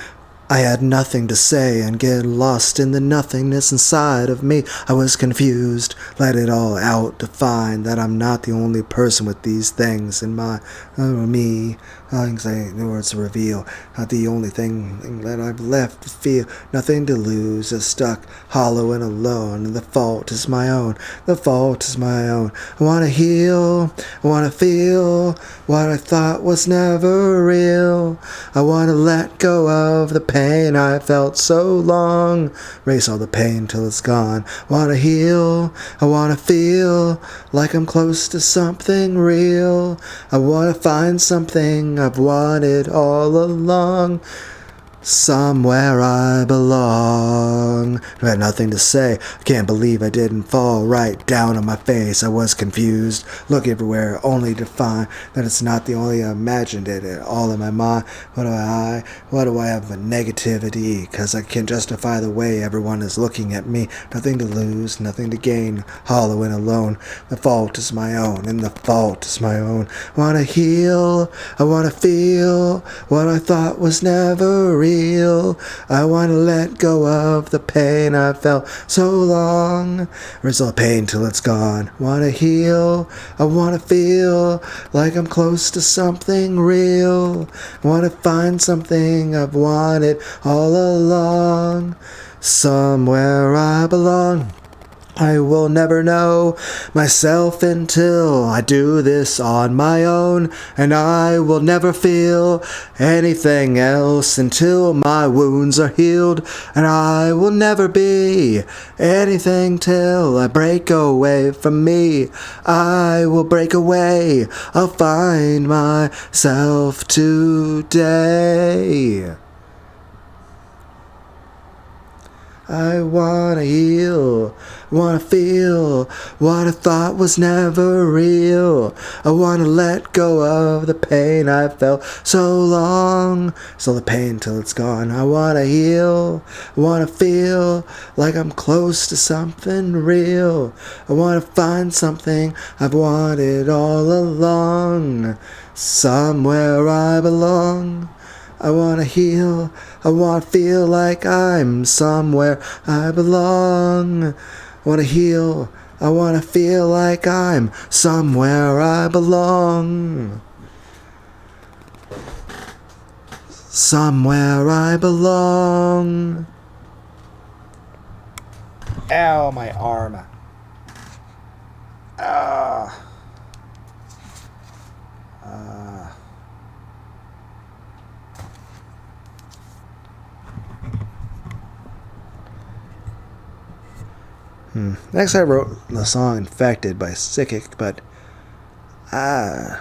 I had nothing to say and get lost in the nothingness inside of me. I was confused, let it all out to find that I'm not the only person with these things in my me. things I knew words to reveal. Not the only thing that I've left to feel. Nothing to lose, just stuck, hollow and alone. And the fault is my own. The fault is my own. I wanna heal. I wanna feel what I thought was never real. I wanna let go of the pain I felt so long. Erase all the pain till it's gone. Wanna heal. I wanna feel like I'm close to something real. I wanna find something I've wanted all along. Somewhere I belong. I had nothing to say. I can't believe I didn't fall right down on my face. I was confused, look everywhere, only to find that it's not the only I imagined it all in my mind. What do I have but negativity? 'Cause I can't justify the way everyone is looking at me. Nothing to lose, nothing to gain, hollow and alone. The fault is my own, and the fault is my own. I wanna heal, I wanna feel what I thought was never real. I want to let go of the pain I felt so long. Erase all the pain till it's gone. Want to heal. I want to feel like I'm close to something real. I want to find something I've wanted all along. Somewhere I belong. I will never know myself until I do this on my own, and I will never feel anything else until my wounds are healed, and I will never be anything till I break away from me. I will break away, I'll find myself today. I wanna heal, wanna feel what I thought was never real. I wanna let go of the pain I felt so long. So the pain till it's gone. I wanna heal, I wanna feel like I'm close to something real. I wanna find something I've wanted all along. Somewhere I belong. I wanna heal, I wanna feel like I'm somewhere I belong. I wanna heal, I wanna feel like I'm somewhere I belong. Somewhere I belong. Ow, my arm. Ah. Next I wrote the song Infected by Sickick, but I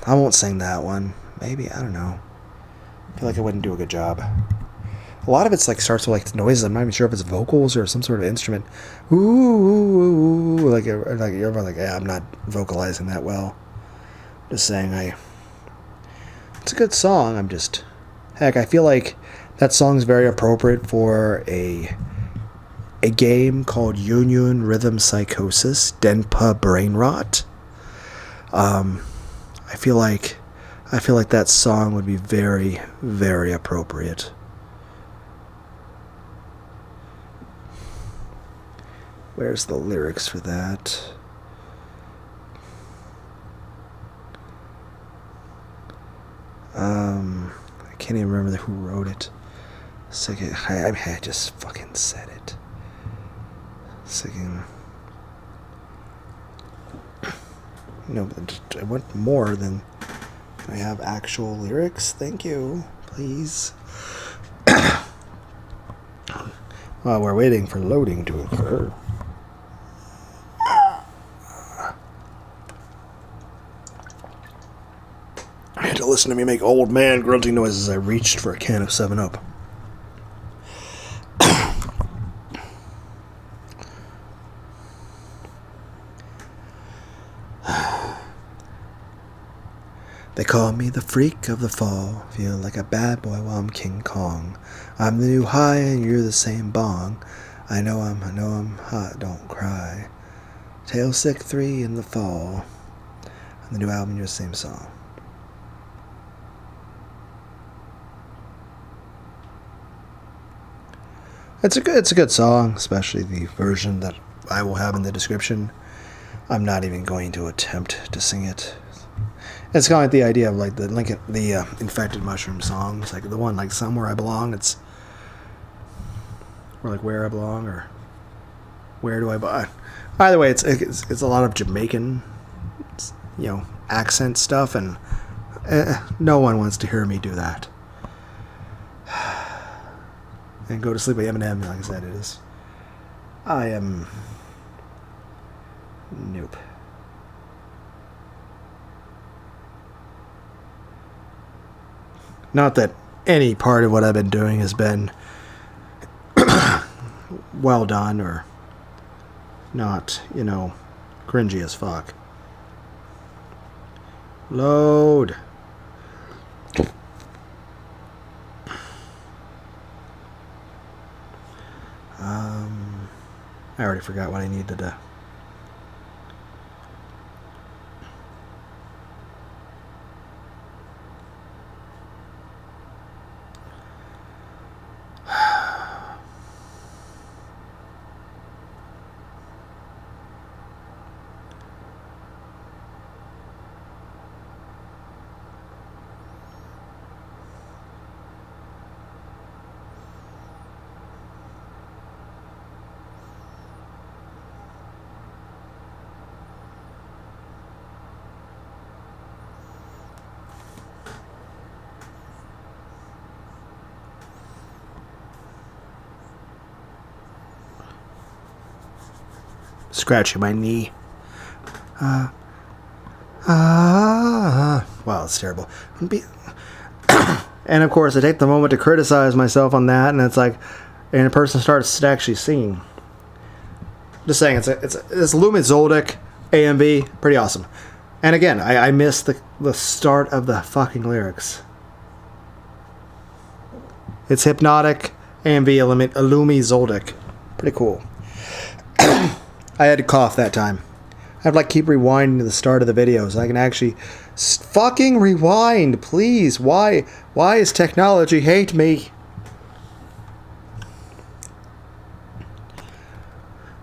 won't sing that one. Maybe, I don't know. I feel like I wouldn't do a good job. A lot of it's like starts with like noises. I'm not even sure if it's vocals or some sort of instrument. Ooh, like you're like, yeah, I'm not vocalizing that well. Just saying, it's a good song. Heck, I feel like that song's very appropriate for a game called Union Rhythm Psychosis, Denpa Brain Rot. I feel like that song would be very, very appropriate. Where's the lyrics for that? I can't even remember who wrote it. I just fucking said it. Singing. No, I want more than. Can I have actual lyrics? Thank you, please. While we're waiting for loading to occur. I had to listen to me make old man grunting noises as I reached for a can of 7-Up. They call me the freak of the fall. Feel like a bad boy while I'm King Kong. I'm the new high and you're the same bong. I know I'm hot, don't cry. Tail Sick 3 in the fall. On the new album, you're the same song. It's a good song, especially the version that I will have in the description. I'm not even going to attempt to sing it. It's kind of like the idea of like the infected mushroom songs, like the one like Somewhere I Belong. It's or like Where I Belong or Where Do I Belong. Either way, it's a lot of Jamaican, accent stuff, and no one wants to hear me do that. And Go to Sleep by Eminem, like I said, it is. I am. Nope. Not that any part of what I've been doing has been well done or not, cringy as fuck. Load. I already forgot what I needed to. Scratching my knee. Wow, it's terrible. And of course, I take the moment to criticize myself on that, and it's like, and a person starts actually singing. Just saying, it's Lunar Zoldyck, AMV, pretty awesome. And again, I missed the start of the fucking lyrics. It's Hypnotic, AMV, Lunar Zoldyck. Pretty cool. I had to cough that time. I have to keep rewinding to the start of the video so I can actually fucking rewind, please. Why does technology hate me?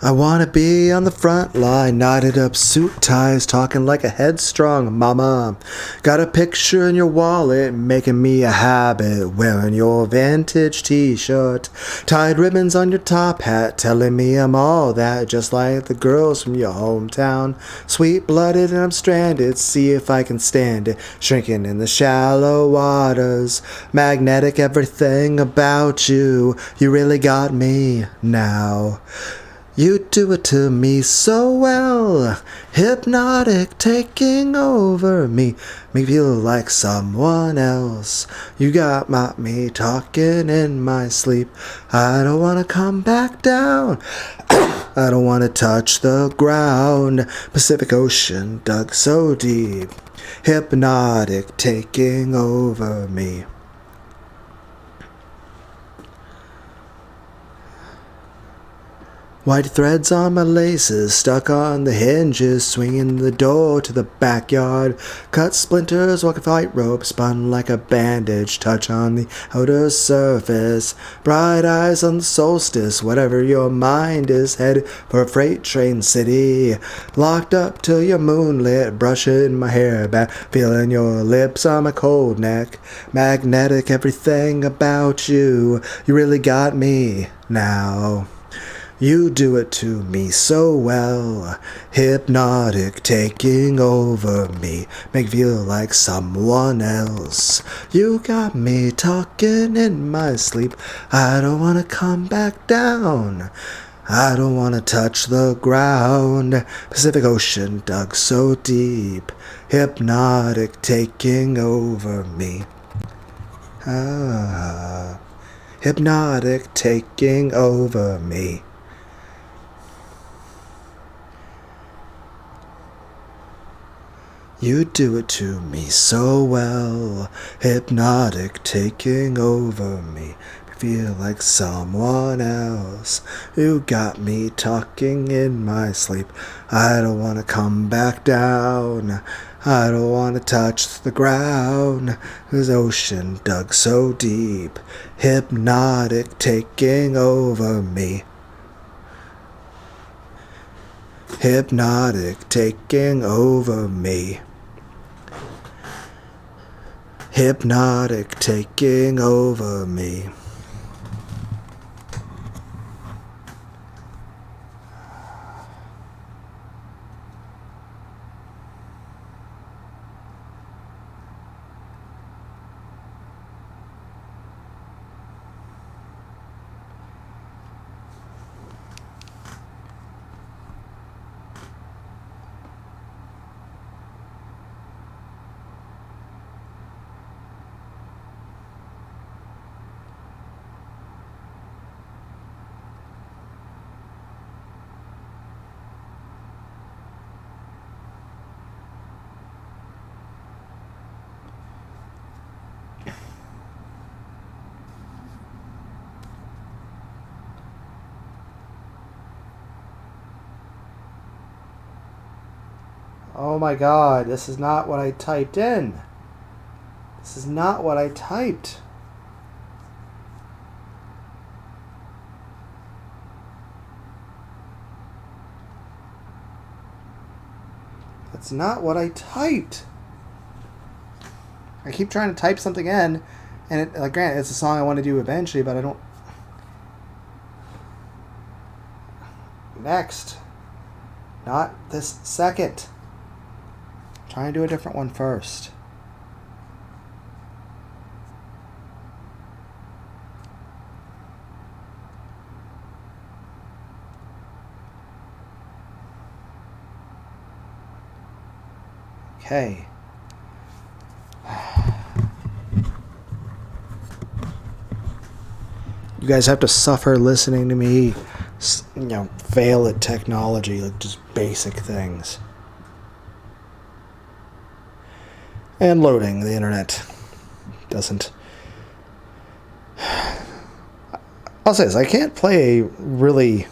I wanna be on the front line, knotted up suit ties, talking like a headstrong mama. Got a picture in your wallet, making me a habit, wearing your vintage t-shirt. Tied ribbons on your top hat, telling me I'm all that, just like the girls from your hometown. Sweet-blooded and I'm stranded, see if I can stand it. Shrinking in the shallow waters, magnetic everything about you. You really got me now. You do it to me so well, hypnotic, taking over me, make me feel like someone else. You got me talking in my sleep. I don't wanna come back down. I don't wanna touch the ground. Pacific Ocean dug so deep, hypnotic, taking over me. White threads on my laces, stuck on the hinges, swinging the door to the backyard. Cut splinters, walking tight rope, spun like a bandage, touch on the outer surface. Bright eyes on the solstice, whatever your mind is, headed for a freight train city. Locked up till you're moonlit, brushing my hair back, feeling your lips on my cold neck. Magnetic, everything about you, you really got me now. You do it to me so well, hypnotic, taking over me, make me feel like someone else. You got me talking in my sleep, I don't wanna come back down. I don't wanna touch the ground. Pacific Ocean dug so deep, hypnotic, taking over me. Hypnotic, taking over me. You do it to me so well, hypnotic, taking over me. Feel like someone else. You got me talking in my sleep. I don't wanna come back down. I don't wanna touch the ground. This ocean dug so deep, hypnotic, taking over me. Hypnotic taking over me. Hypnotic taking over me. Oh my god, this is not what I typed in. This is not what I typed. That's not what I typed. I keep trying to type something in, and it, like, granted, it's a song I want to do eventually, but I don't. Next. Not this second. Try and do a different one first. Okay. You guys have to suffer listening to me, fail at technology, like just basic things. And loading the internet doesn't. I'll say this, I can't play a really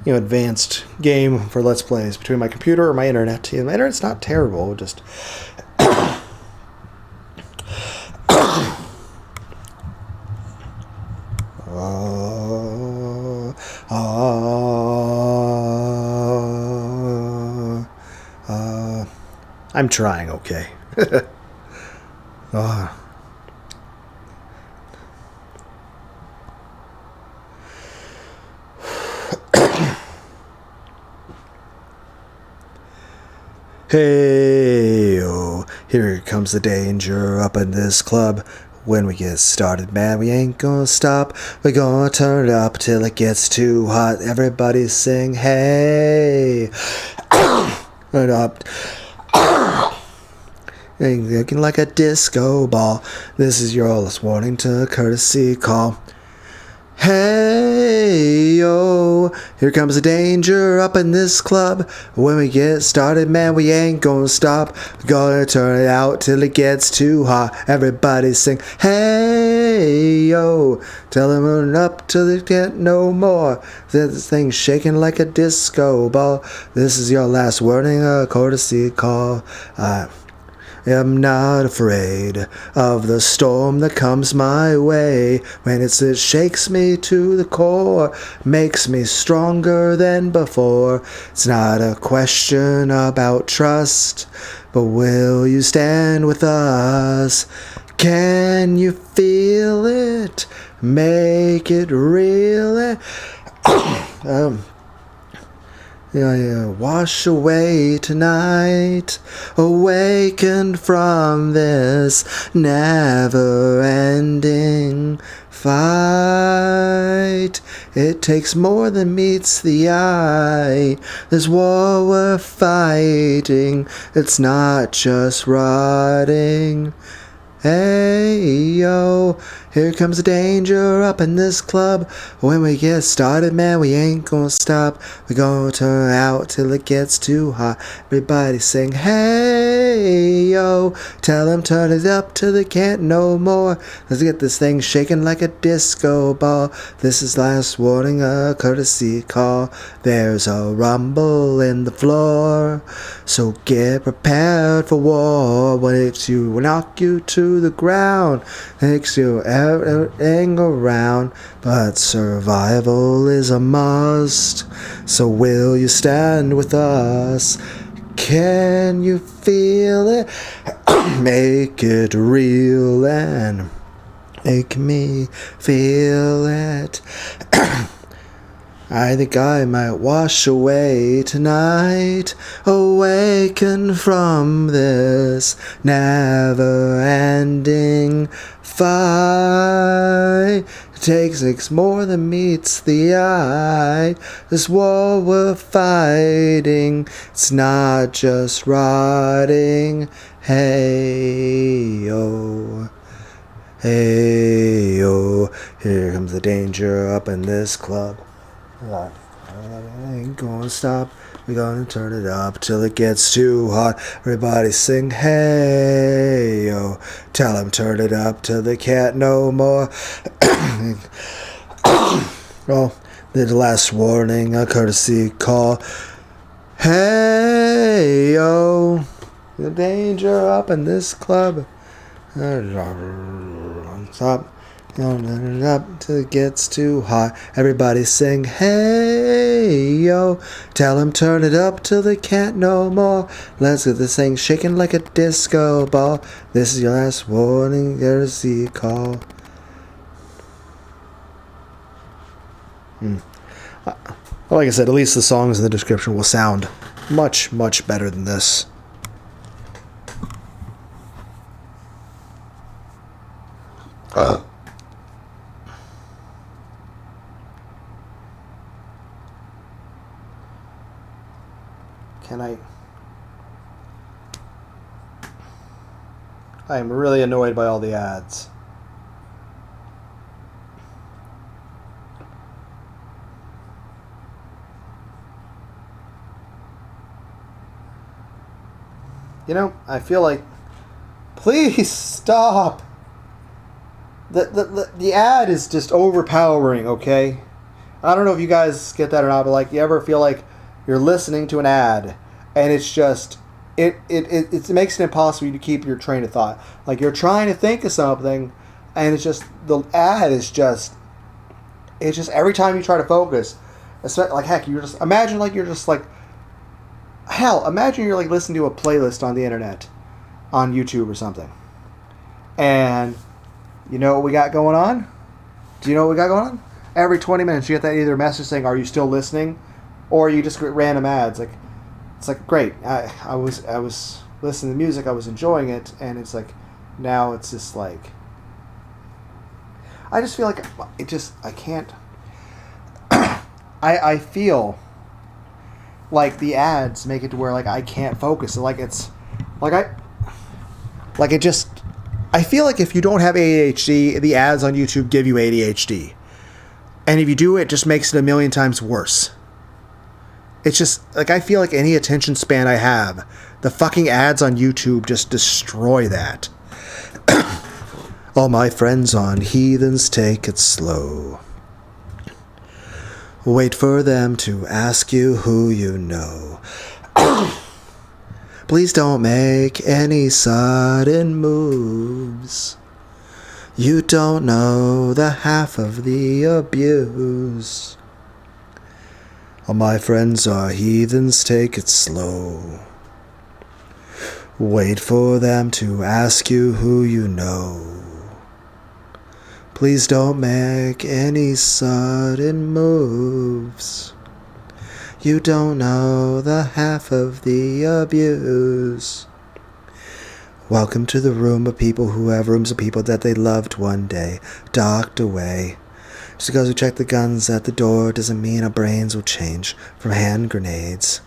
advanced game for Let's Plays between my computer or my internet. My internet's not terrible, just I'm trying, okay. Hey-oh, here comes the danger up in this club. When we get started, man, we ain't gonna stop. We're gonna turn it up till it gets too hot. Everybody sing, hey. Turn it up. Looking like a disco ball. This is your last warning to courtesy call. Hey, yo, here comes the danger up in this club. When we get started, man, we ain't gonna stop. We're gonna turn it out till it gets too hot. Everybody sing, hey, yo. Tell them run up till they get no more. This thing's shaking like a disco ball. This is your last warning, a courtesy call. I'm not afraid of the storm that comes my way. When it shakes me to the core, makes me stronger than before. It's not a question about trust, but will you stand with us? Can you feel it? Make it real. Wash away tonight, awakened from this never-ending fight. It takes more than meets the eye. This war we're fighting, it's not just rotting. Hey, yo, here comes the danger up in this club. When we get started, man, we ain't gonna stop. We're gonna turn out till it gets too hot. Everybody sing, hey. Hey, yo, tell him turn it up till they can't no more. Let's get this thing shaking like a disco ball. This is last warning, a courtesy call. There's a rumble in the floor, so get prepared for war. When it's you, knock you to the ground, makes you everything around. But survival is a must, so will you stand with us? Can you feel it? Make it real and make me feel it. I think I might wash away tonight, awaken from this never-ending fight. It takes more than meets the eye. This war we're fighting, it's not just rotting. Hey-oh, hey-oh, here comes the danger up in this club. I ain't gonna stop. We're gonna turn it up till it gets too hot. Everybody sing, hey, yo. Tell them turn it up till they can't no more. Well, the last warning, a courtesy call. Hey, yo. The danger up in this club. Stop. Up till it gets too hot. Everybody sing, hey, yo. Tell them turn it up till they can't no more. Let's get this thing shaking like a disco ball. This is your last warning, there's the call. Like I said, at least the songs in the description will sound much, much better than this. I am really annoyed by all the ads. You know, I feel like, please stop. The ad is just overpowering, okay? I don't know if you guys get that or not, but like, you ever feel like you're listening to an ad and it's just it makes it impossible to keep your train of thought. Like, you're trying to think of something and it's just, the ad is just, it's just every time you try to focus, it's like, heck, you're just, imagine you're like listening to a playlist on the internet, on YouTube or something, and you know what we got going on? Do you know what we got going on? Every 20 minutes you get that either message saying, are you still listening? Or you just get random ads. Like, it's like, great. I was listening to music, I was enjoying it, and it's like, now it's just like, I just feel like I can't. I feel like the ads make it to where like I can't focus. Like, it's like I feel like if you don't have ADHD, the ads on YouTube give you ADHD. And if you do, it just makes it a million times worse. It's just, like, I feel like any attention span I have, the fucking ads on YouTube just destroy that. All my friends on heathens, take it slow. Wait for them to ask you who you know. Please don't make any sudden moves. You don't know the half of the abuse. All my friends are heathens, take it slow. Wait for them to ask you who you know. Please don't make any sudden moves. You don't know the half of the abuse. Welcome to the room of people who have rooms of people that they loved one day, docked away. Just because we check the guns at the door doesn't mean our brains will change from hand grenades.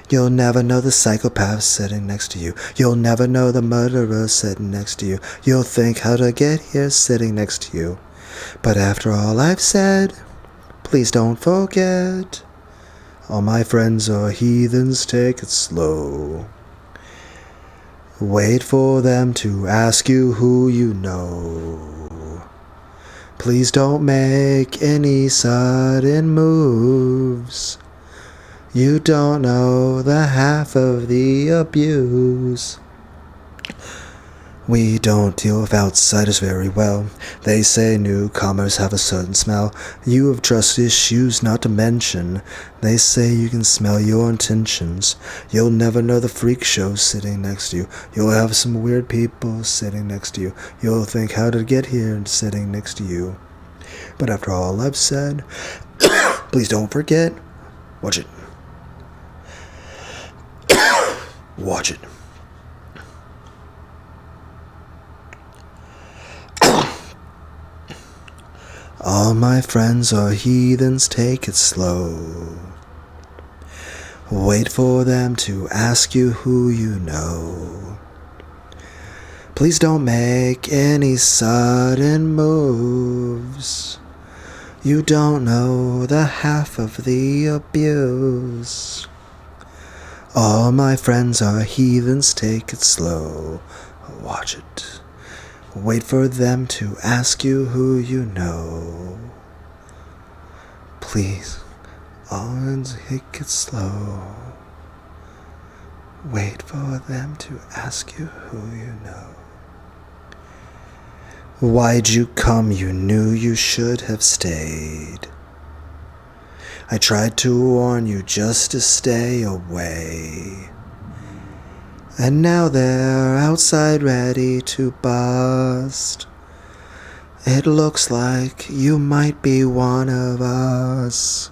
You'll never know the psychopath sitting next to you. You'll never know the murderer sitting next to you. You'll think how to get here sitting next to you. But after all I've said, please don't forget. All my friends are heathens, take it slow. Wait for them to ask you who you know. Please don't make any sudden moves. You don't know the half of the abuse. We don't deal with outsiders very well. They say newcomers have a certain smell. You have trust issues not to mention. They say you can smell your intentions. You'll never know the freak show sitting next to you. You'll have some weird people sitting next to you. You'll think, how did it get here and sitting next to you? But after all I've said, please don't forget, watch it. Watch it. All my friends are heathens, take it slow. Wait for them to ask you who you know. Please don't make any sudden moves. You don't know the half of the abuse. All my friends are heathens, take it slow. Watch it. Wait for them to ask you who you know. Please, always take it slow. Wait for them to ask you who you know. Why'd you come? You knew you should have stayed. I tried to warn you just to stay away. And now they're outside ready to bust. It looks like you might be one of us.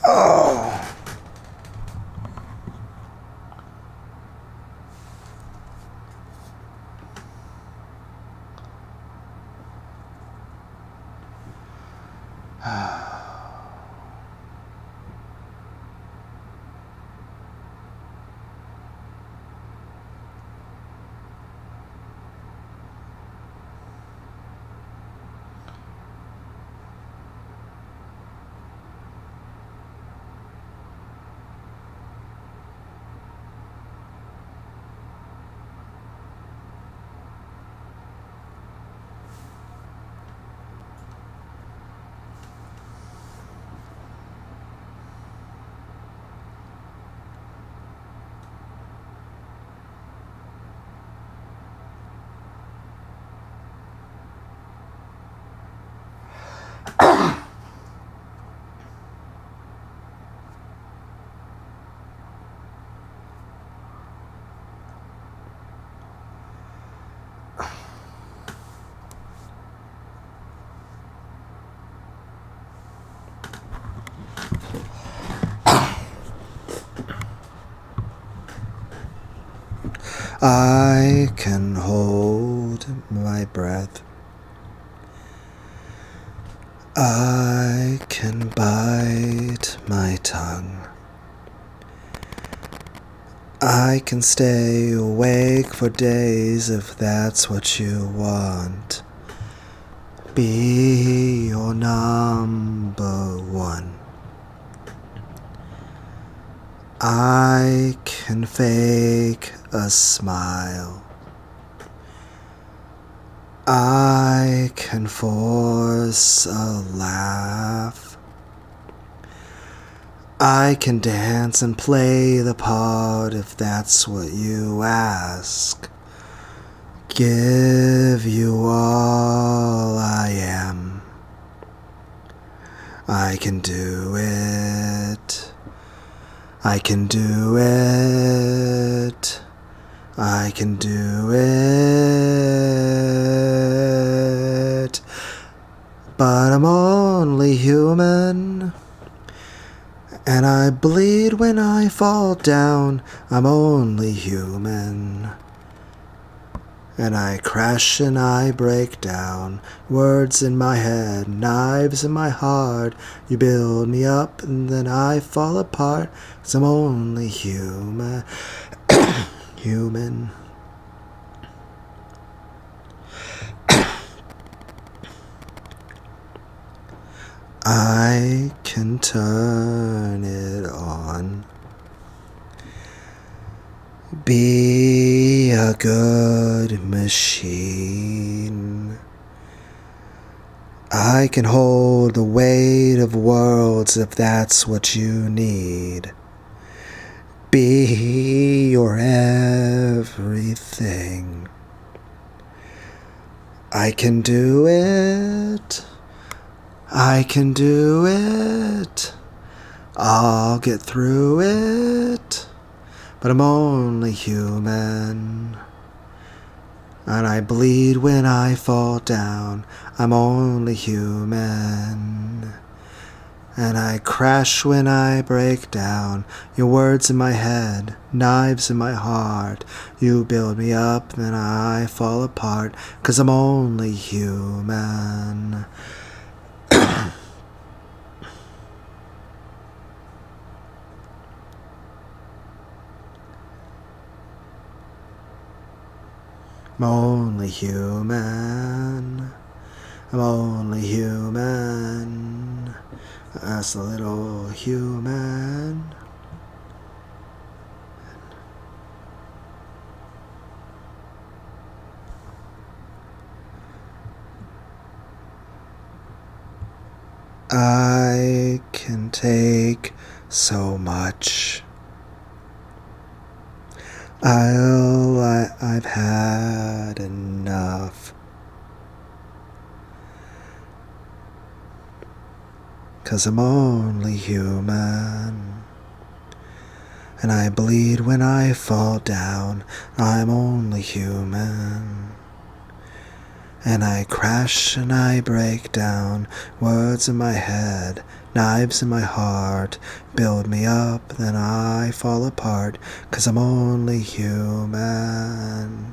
Oh. I can hold my breath. I can bite my tongue. I can stay awake for days if that's what you want. Be your number one. I can fake a smile. I can force a laugh. I can dance and play the part if that's what you ask. Give you all I am. I can do it. I can do it. I can do it. But I'm only human. And I bleed when I fall down. I'm only human. And I crash and I break down. Words in my head, knives in my heart. You build me up and then I fall apart. 'Cause I'm only human. Human. I can turn it on. Be a good machine. I can hold the weight of worlds if that's what you need. Be your everything. I can do it. I can do it. I'll get through it. But I'm only human. And I bleed when I fall down. I'm only human. And I crash when I break down. Your words in my head, knives in my heart. You build me up, then I fall apart. 'Cause I'm only human. I'm only human. I'm only human. As a little human. I can take so much. I've had enough. 'Cause I'm only human. And I bleed when I fall down. I'm only human. And I crash and I break down. Words in my head, knives in my heart. Build me up, then I fall apart. 'Cause I'm only human.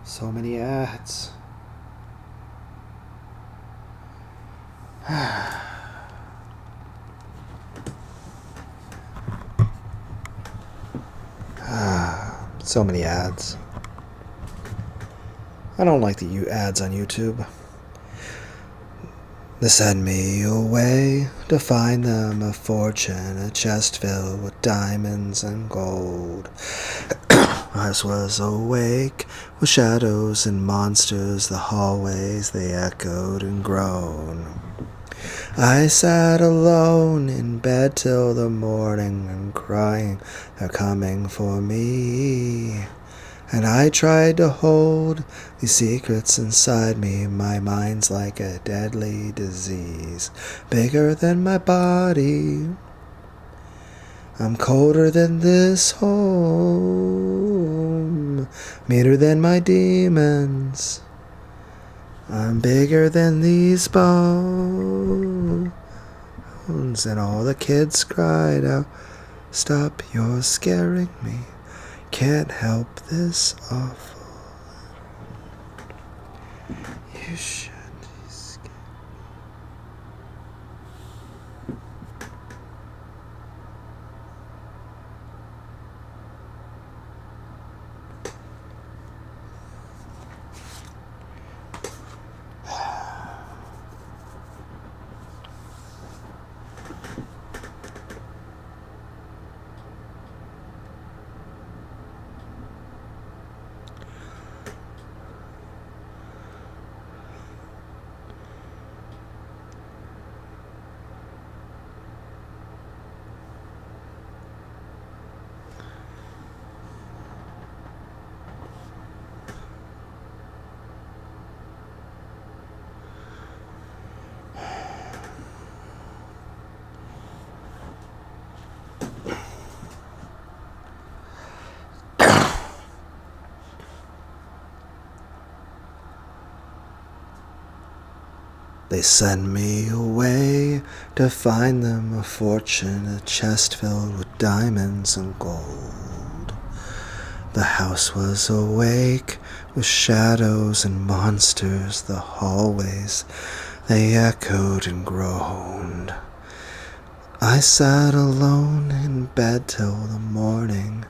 So many ads. So many ads. I don't like the ads on YouTube. They send me away to find them a fortune, a chest filled with diamonds and gold. I was awake with shadows and monsters, the hallways they echoed and groaned. I sat alone in bed till the morning and crying, they're coming for me. And I tried to hold these secrets inside me. My mind's like a deadly disease, bigger than my body. I'm colder than this home, meaner than my demons. I'm bigger than these bones. And all the kids cried out, "Stop, you're scaring me. Can't help this awful. You should be scared." They send me away to find them a fortune, a chest filled with diamonds and gold. The house was awake with shadows and monsters, the hallways, they echoed and groaned. I sat alone in bed till the morning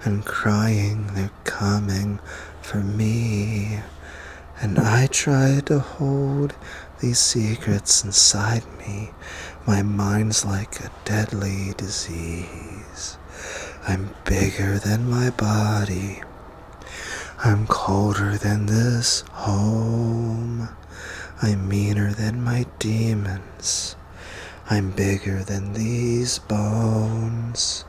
and crying they're coming for me. And I tried to hold these secrets inside me. My mind's like a deadly disease. I'm bigger than my body. I'm colder than this home. I'm meaner than my demons. I'm bigger than these bones.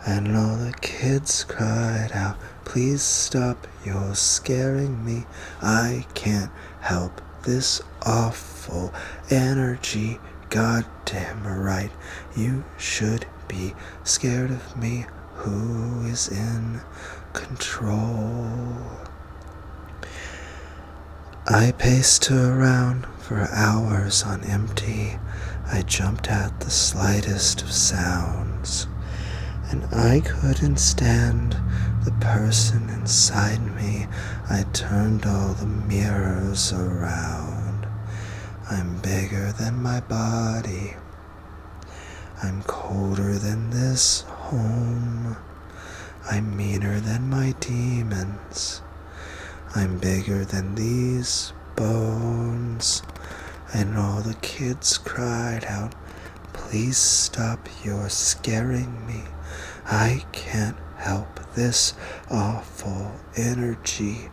And all the kids cried out, please stop, you're scaring me. I can't help this awful energy. Goddamn right, you should be scared of me. Who is in control? I paced around for hours on empty. I jumped at the slightest of sounds. And I couldn't stand the person inside me. I turned all the mirrors around. I'm bigger than my body. I'm colder than this home. I'm meaner than my demons. I'm bigger than these bones. And all the kids cried out, please stop, you're scaring me. I can't help this awful energy.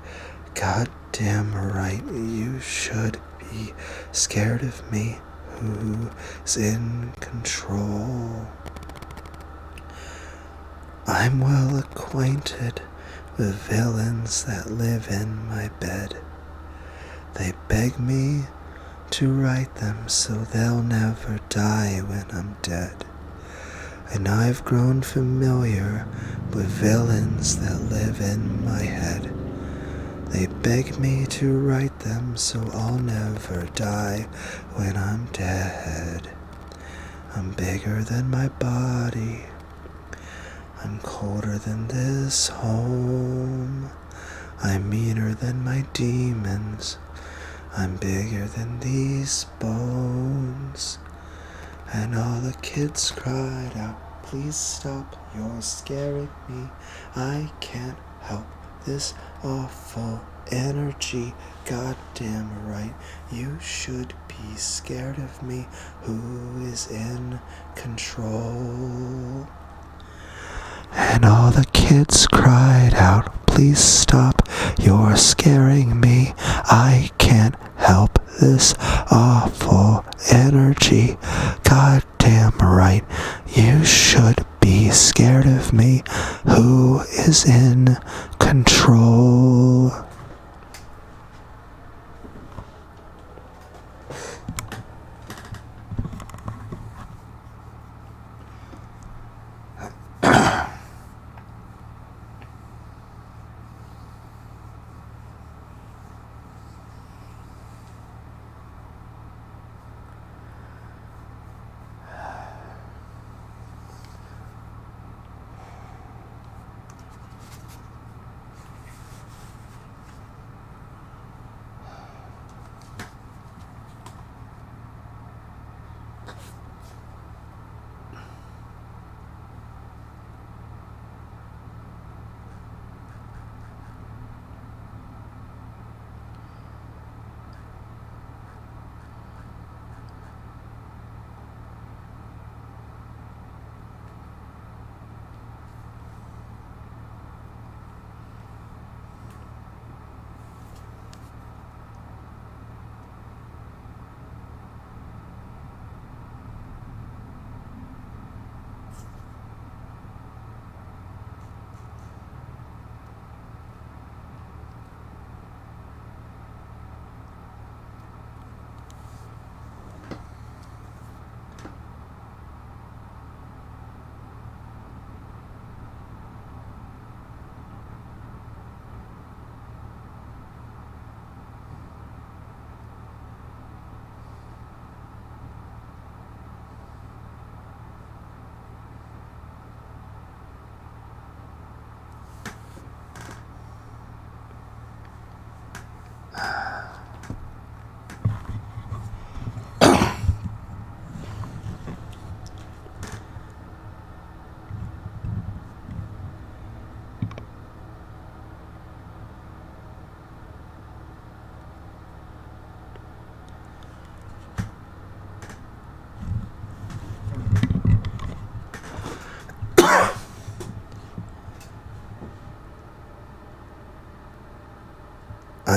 Goddamn right, you should be scared of me. Who's in control? I'm well acquainted with villains that live in my bed. They beg me to write them so they'll never die when I'm dead. And I've grown familiar with villains that live in my head. They beg me to write them so I'll never die when I'm dead. I'm bigger than my body. I'm colder than this home. I'm meaner than my demons. I'm bigger than these bones. And all the kids cried out, please stop, you're scaring me. I can't help this awful energy. Goddamn right, you should be scared of me. Who is in control? And all the kids cried out, please stop, you're scaring me. I can't help this awful energy. Goddamn right, you should be scared of me. Who is in control?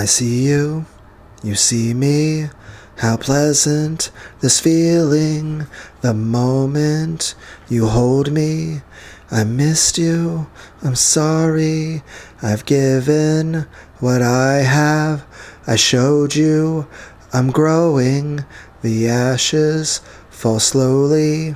I see you, you see me. How pleasant this feeling, the moment you hold me. I missed you, I'm sorry, I've given what I have. I showed you, I'm growing, the ashes fall slowly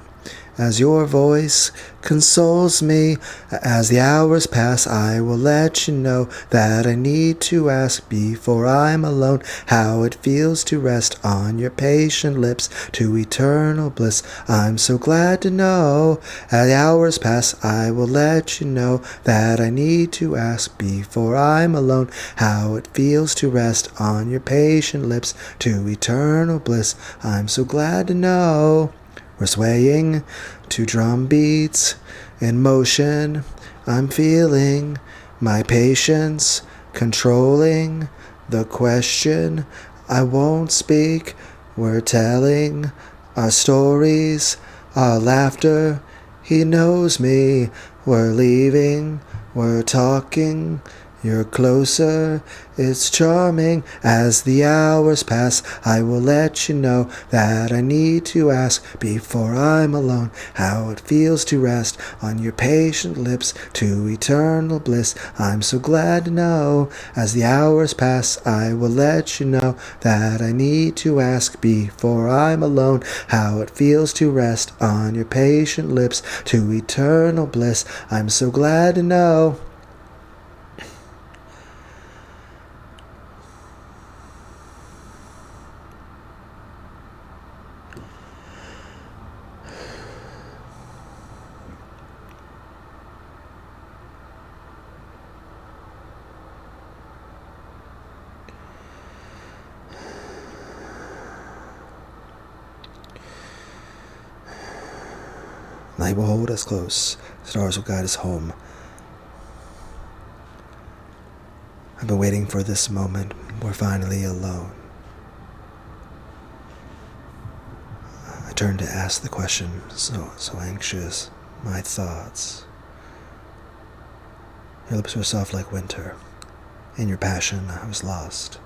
as your voice consoles me. As the hours pass, I will let you know that I need to ask before I'm alone how it feels to rest on your patient lips to eternal bliss. I'm so glad to know. As the hours pass, I will let you know that I need to ask before I'm alone how it feels to rest on your patient lips to eternal bliss. I'm so glad to know. We're swaying to drum beats in motion. I'm feeling my patience controlling the question. I won't speak. We're telling our stories, our laughter. He knows me. We're leaving. We're talking. You're closer, it's charming. As the hours pass, I will let you know that I need to ask before I'm alone how it feels to rest on your patient lips to eternal bliss. I'm so glad to know. As the hours pass, I will let you know that I need to ask before I'm alone how it feels to rest on your patient lips to eternal bliss. I'm so glad to know. Night will hold us close. Stars will guide us home. I've been waiting for this moment. We're finally alone. I turned to ask the question, so anxious. My thoughts. Your lips were soft like winter. In your passion, I was lost.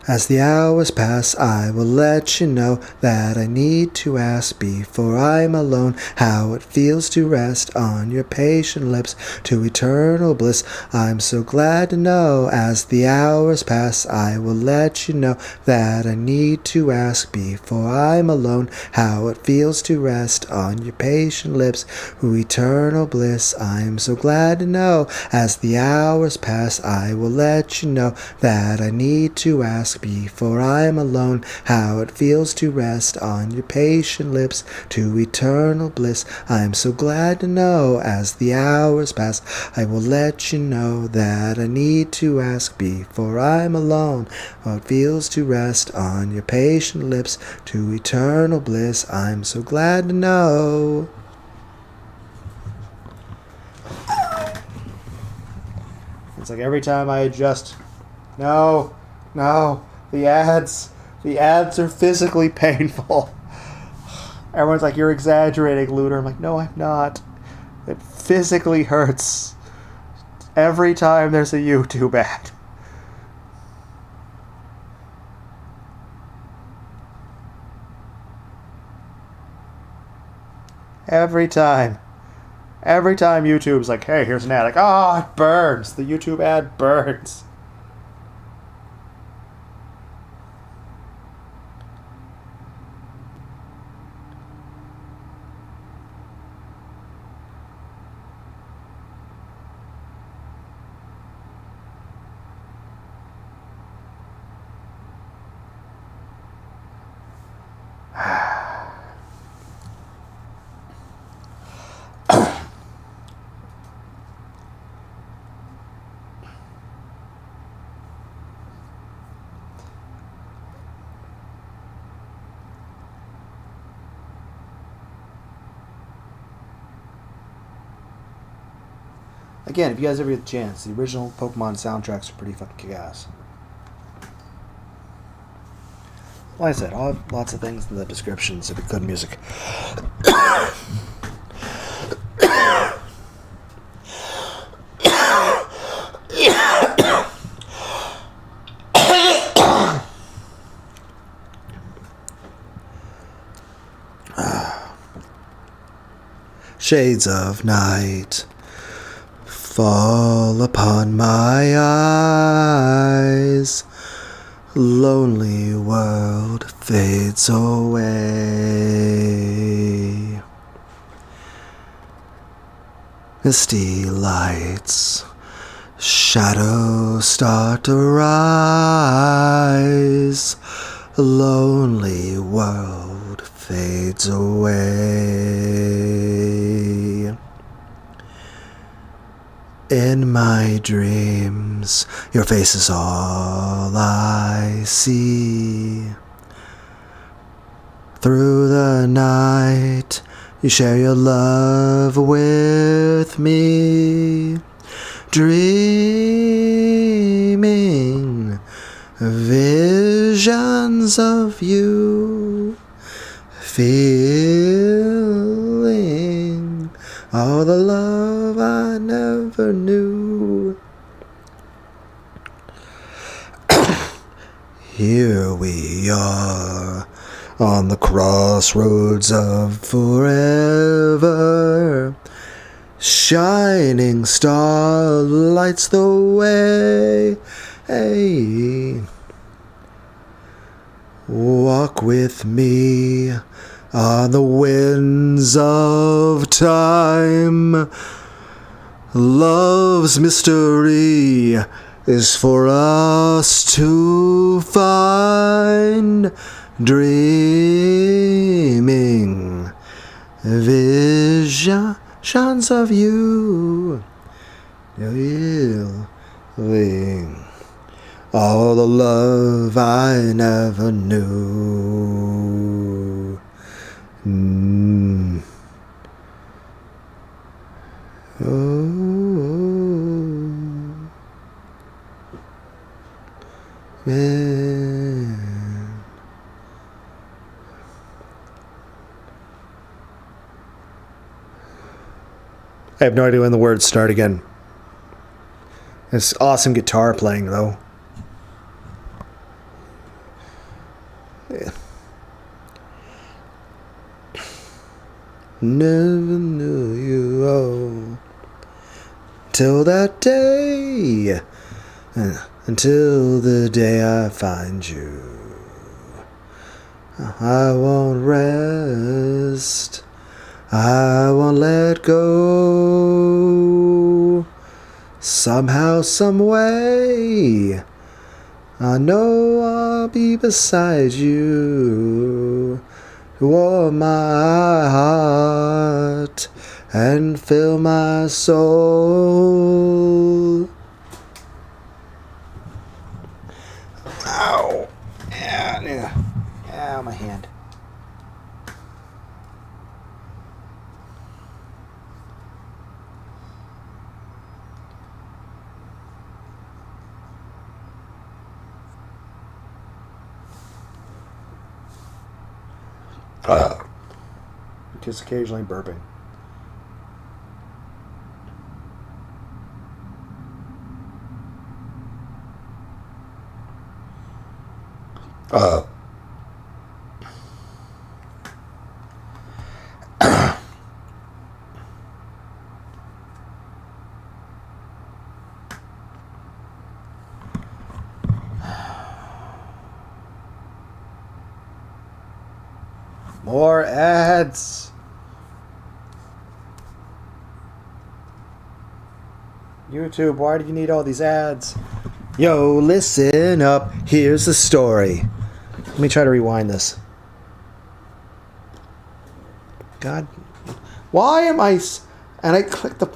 As the hours pass, I will let you know that I need to ask before I'm alone how it feels to rest on your patient lips to eternal bliss. I'm so glad to know. As the hours pass, I will let you know that I need to ask before I'm alone how it feels to rest on your patient lips to eternal bliss. I'm so glad to know. As the hours pass, I will let you know that I need to ask before I'm alone how it feels to rest on your patient lips to eternal bliss. I'm so glad to know. As the hours pass, I will let you know that I need to ask before I'm alone how it feels to rest on your patient lips to eternal bliss. I'm so glad to know. It's like every time I adjust, no, the ads are physically painful. Everyone's like, you're exaggerating, Lunar. I'm like, no, I'm not. It physically hurts every time there's a YouTube ad. Every time YouTube's like, hey, here's an ad. Like, oh, it burns. The YouTube ad burns. Again, if you guys ever get the chance, the original Pokemon soundtracks are pretty fucking kick-ass. Like I said, I'll have lots of things in the descriptions if it's good music. shades of night fall upon my eyes. Lonely world fades away. Misty lights, shadows start to rise. Lonely world fades away. In my dreams, your face is all I see. Through the night, you share your love with me. Dreaming visions of you. Feeling all the love I never knew. Here we are on the crossroads of forever. Shining star lights the way. Hey. Walk with me on the winds of time. Love's mystery is for us to find. Dreaming visions of you. Feeling all the love I never knew. Man. I have no idea when the words start again. It's awesome guitar playing, though. Yeah. Never knew you all till that day, until the day I find you. I won't rest, I won't let go. Somehow, some way, I know I'll be beside you, to warm my heart and fill my soul. Ow! Yeah. Ow, my hand. Just occasionally burping. More ads. YouTube, why do you need all these ads? Yo, listen up. Here's the story. Let me try to rewind this. God. Why am I... And I clicked the...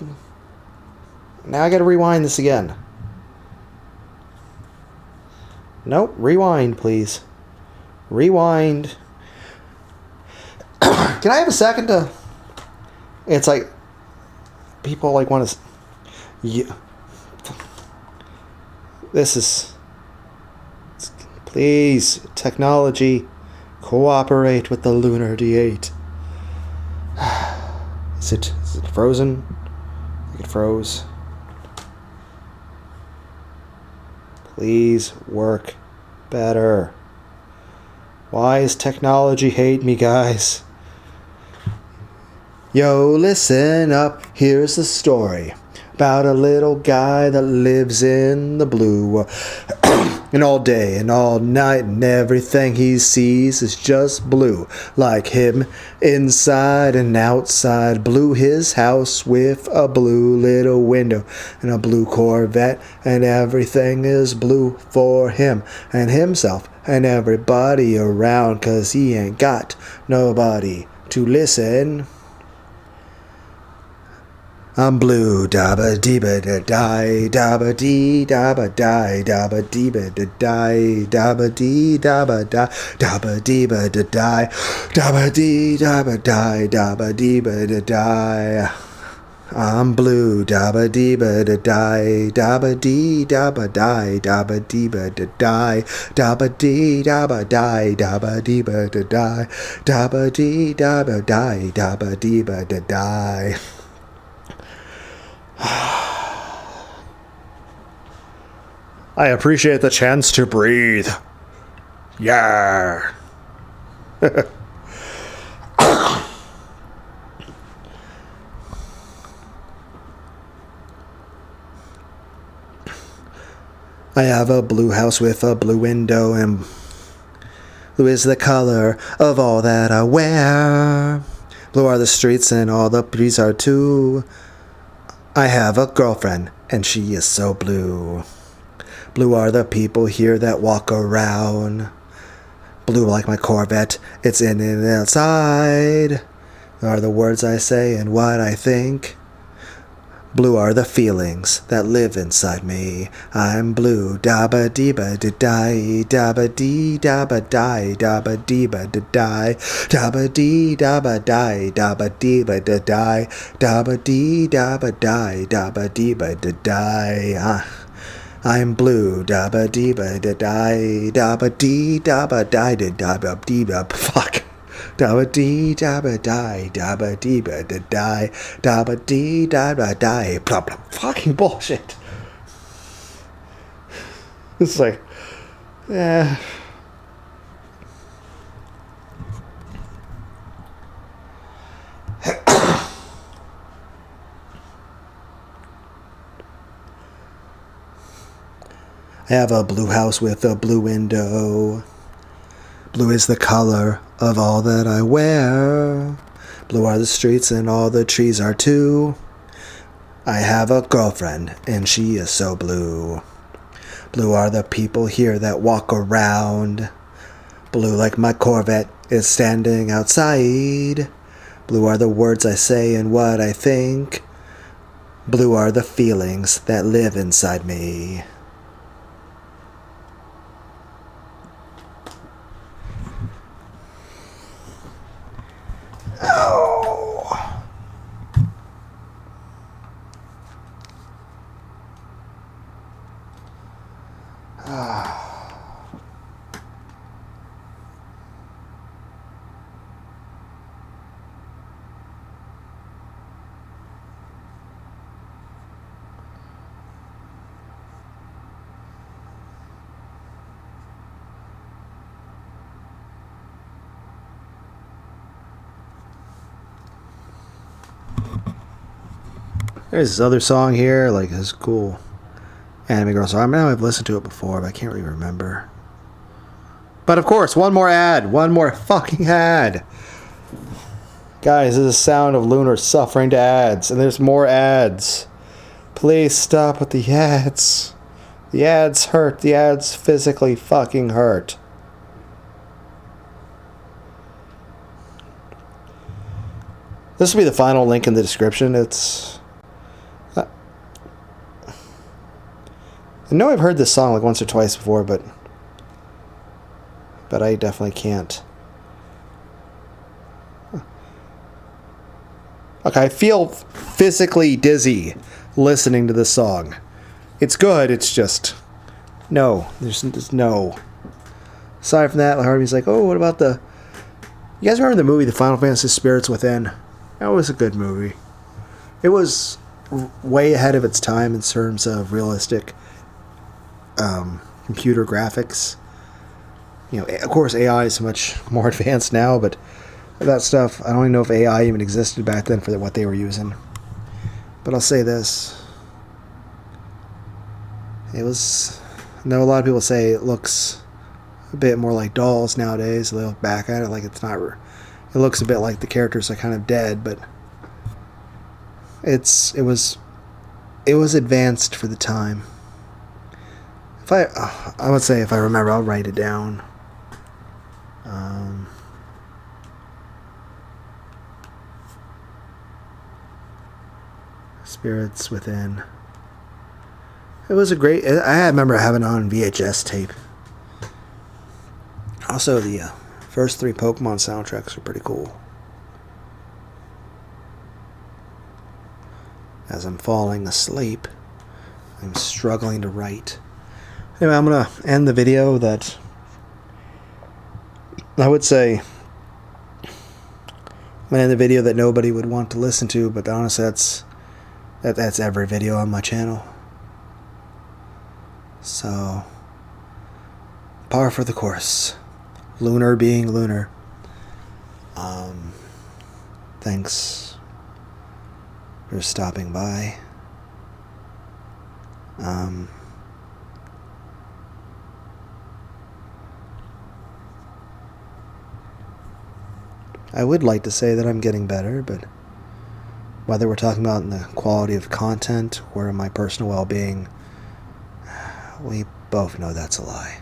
Now I gotta rewind this again. Nope. Rewind, please. Rewind. Can I have a second to... It's like... People like want to... Yeah. This is... Please, technology, cooperate with the Lunar D8. Is it frozen? I think it froze. Please work better. Why does technology hate me, guys? Yo, listen up, here's the story about a little guy that lives in the blue. And all day and all night and everything he sees is just blue. Like him, inside and outside. Blue his house with a blue little window and a blue Corvette. And everything is blue for him and himself and everybody around. 'Cause he ain't got nobody to listen. I'm blue, dabba deeba da die, dabba dee dabba die, dabba deeba da die, dabba dee dabba die, dabba deeba da die, dabba dee dabba die, dabba deeba da die. I'm blue, dabba deeba da die, dabba dee dabba die, dabba deeba da die, dabba dee dabba die, dabba deeba da die, dabba dee dabba die, dabba deeba da die. I appreciate the chance to breathe. Yeah. I have a blue house with a blue window, and blue is the color of all that I wear. Blue are the streets and all the trees are too. I have a girlfriend, and she is so blue. Blue are the people here that walk around. Blue like my Corvette, it's in and outside. Are the words I say and what I think. Blue are the feelings that live inside me. I'm blue, dabba deeba da die, dabba dee dabba die, dabba deeba da die, dabba dee dabba die, dabba deeba da die, dabba dee dabba die, dabba deeba da die. I'm blue, dabba deeba da die, dabba dee dabba die, dabba deeba, fuck. Dabba dee dabba die, dabba deeba da die, dabba dee dabba die, blah blah. Fucking bullshit. It's like, I have a blue house with a blue window. Blue is the color of all that I wear. Blue are the streets and all the trees are too. I have a girlfriend and she is so blue. Blue are the people here that walk around. Blue like my Corvette is standing outside. Blue are the words I say and what I think. Blue are the feelings that live inside me. There's this other song here, like this cool anime girl song. I know I've listened to it before, but I can't really remember. But of course, one more fucking ad. Guys, this is the sound of Lunar suffering to ads, and there's more ads. Please stop with the ads. The ads hurt. The ads physically fucking hurt. This will be the final link in the description. I know I've heard this song like once or twice before, but I definitely can't. Okay, I feel physically dizzy listening to this song. It's good, it's just no. There's no. Aside from that, Harvey's like, oh, what about the... You guys remember the movie The Final Fantasy Spirits Within? That was a good movie. It was way ahead of its time in terms of realistic computer graphics. You know, of course, AI is much more advanced now, but That stuff, I don't even know if AI even existed back then for what they were using. But I'll say this. It was... I know a lot of people say it looks a bit more like dolls nowadays. They look back at it like it's not... It looks a bit like the characters are kind of dead, but... It was advanced for the time. If I would say if I remember, I'll write it down. Spirits Within. It was a great... I remember having it on VHS tape. Also, the first 3 Pokemon soundtracks are pretty cool. As I'm falling asleep, I'm struggling to write. Anyway, I'm going to end the video that... I would say... I'm going to end the video that nobody would want to listen to, but honestly, that's every video on my channel. So, par for the course. Lunar being lunar. Thanks for stopping by. I would like to say that I'm getting better, but whether we're talking about in the quality of content or in my personal well-being, we both know that's a lie.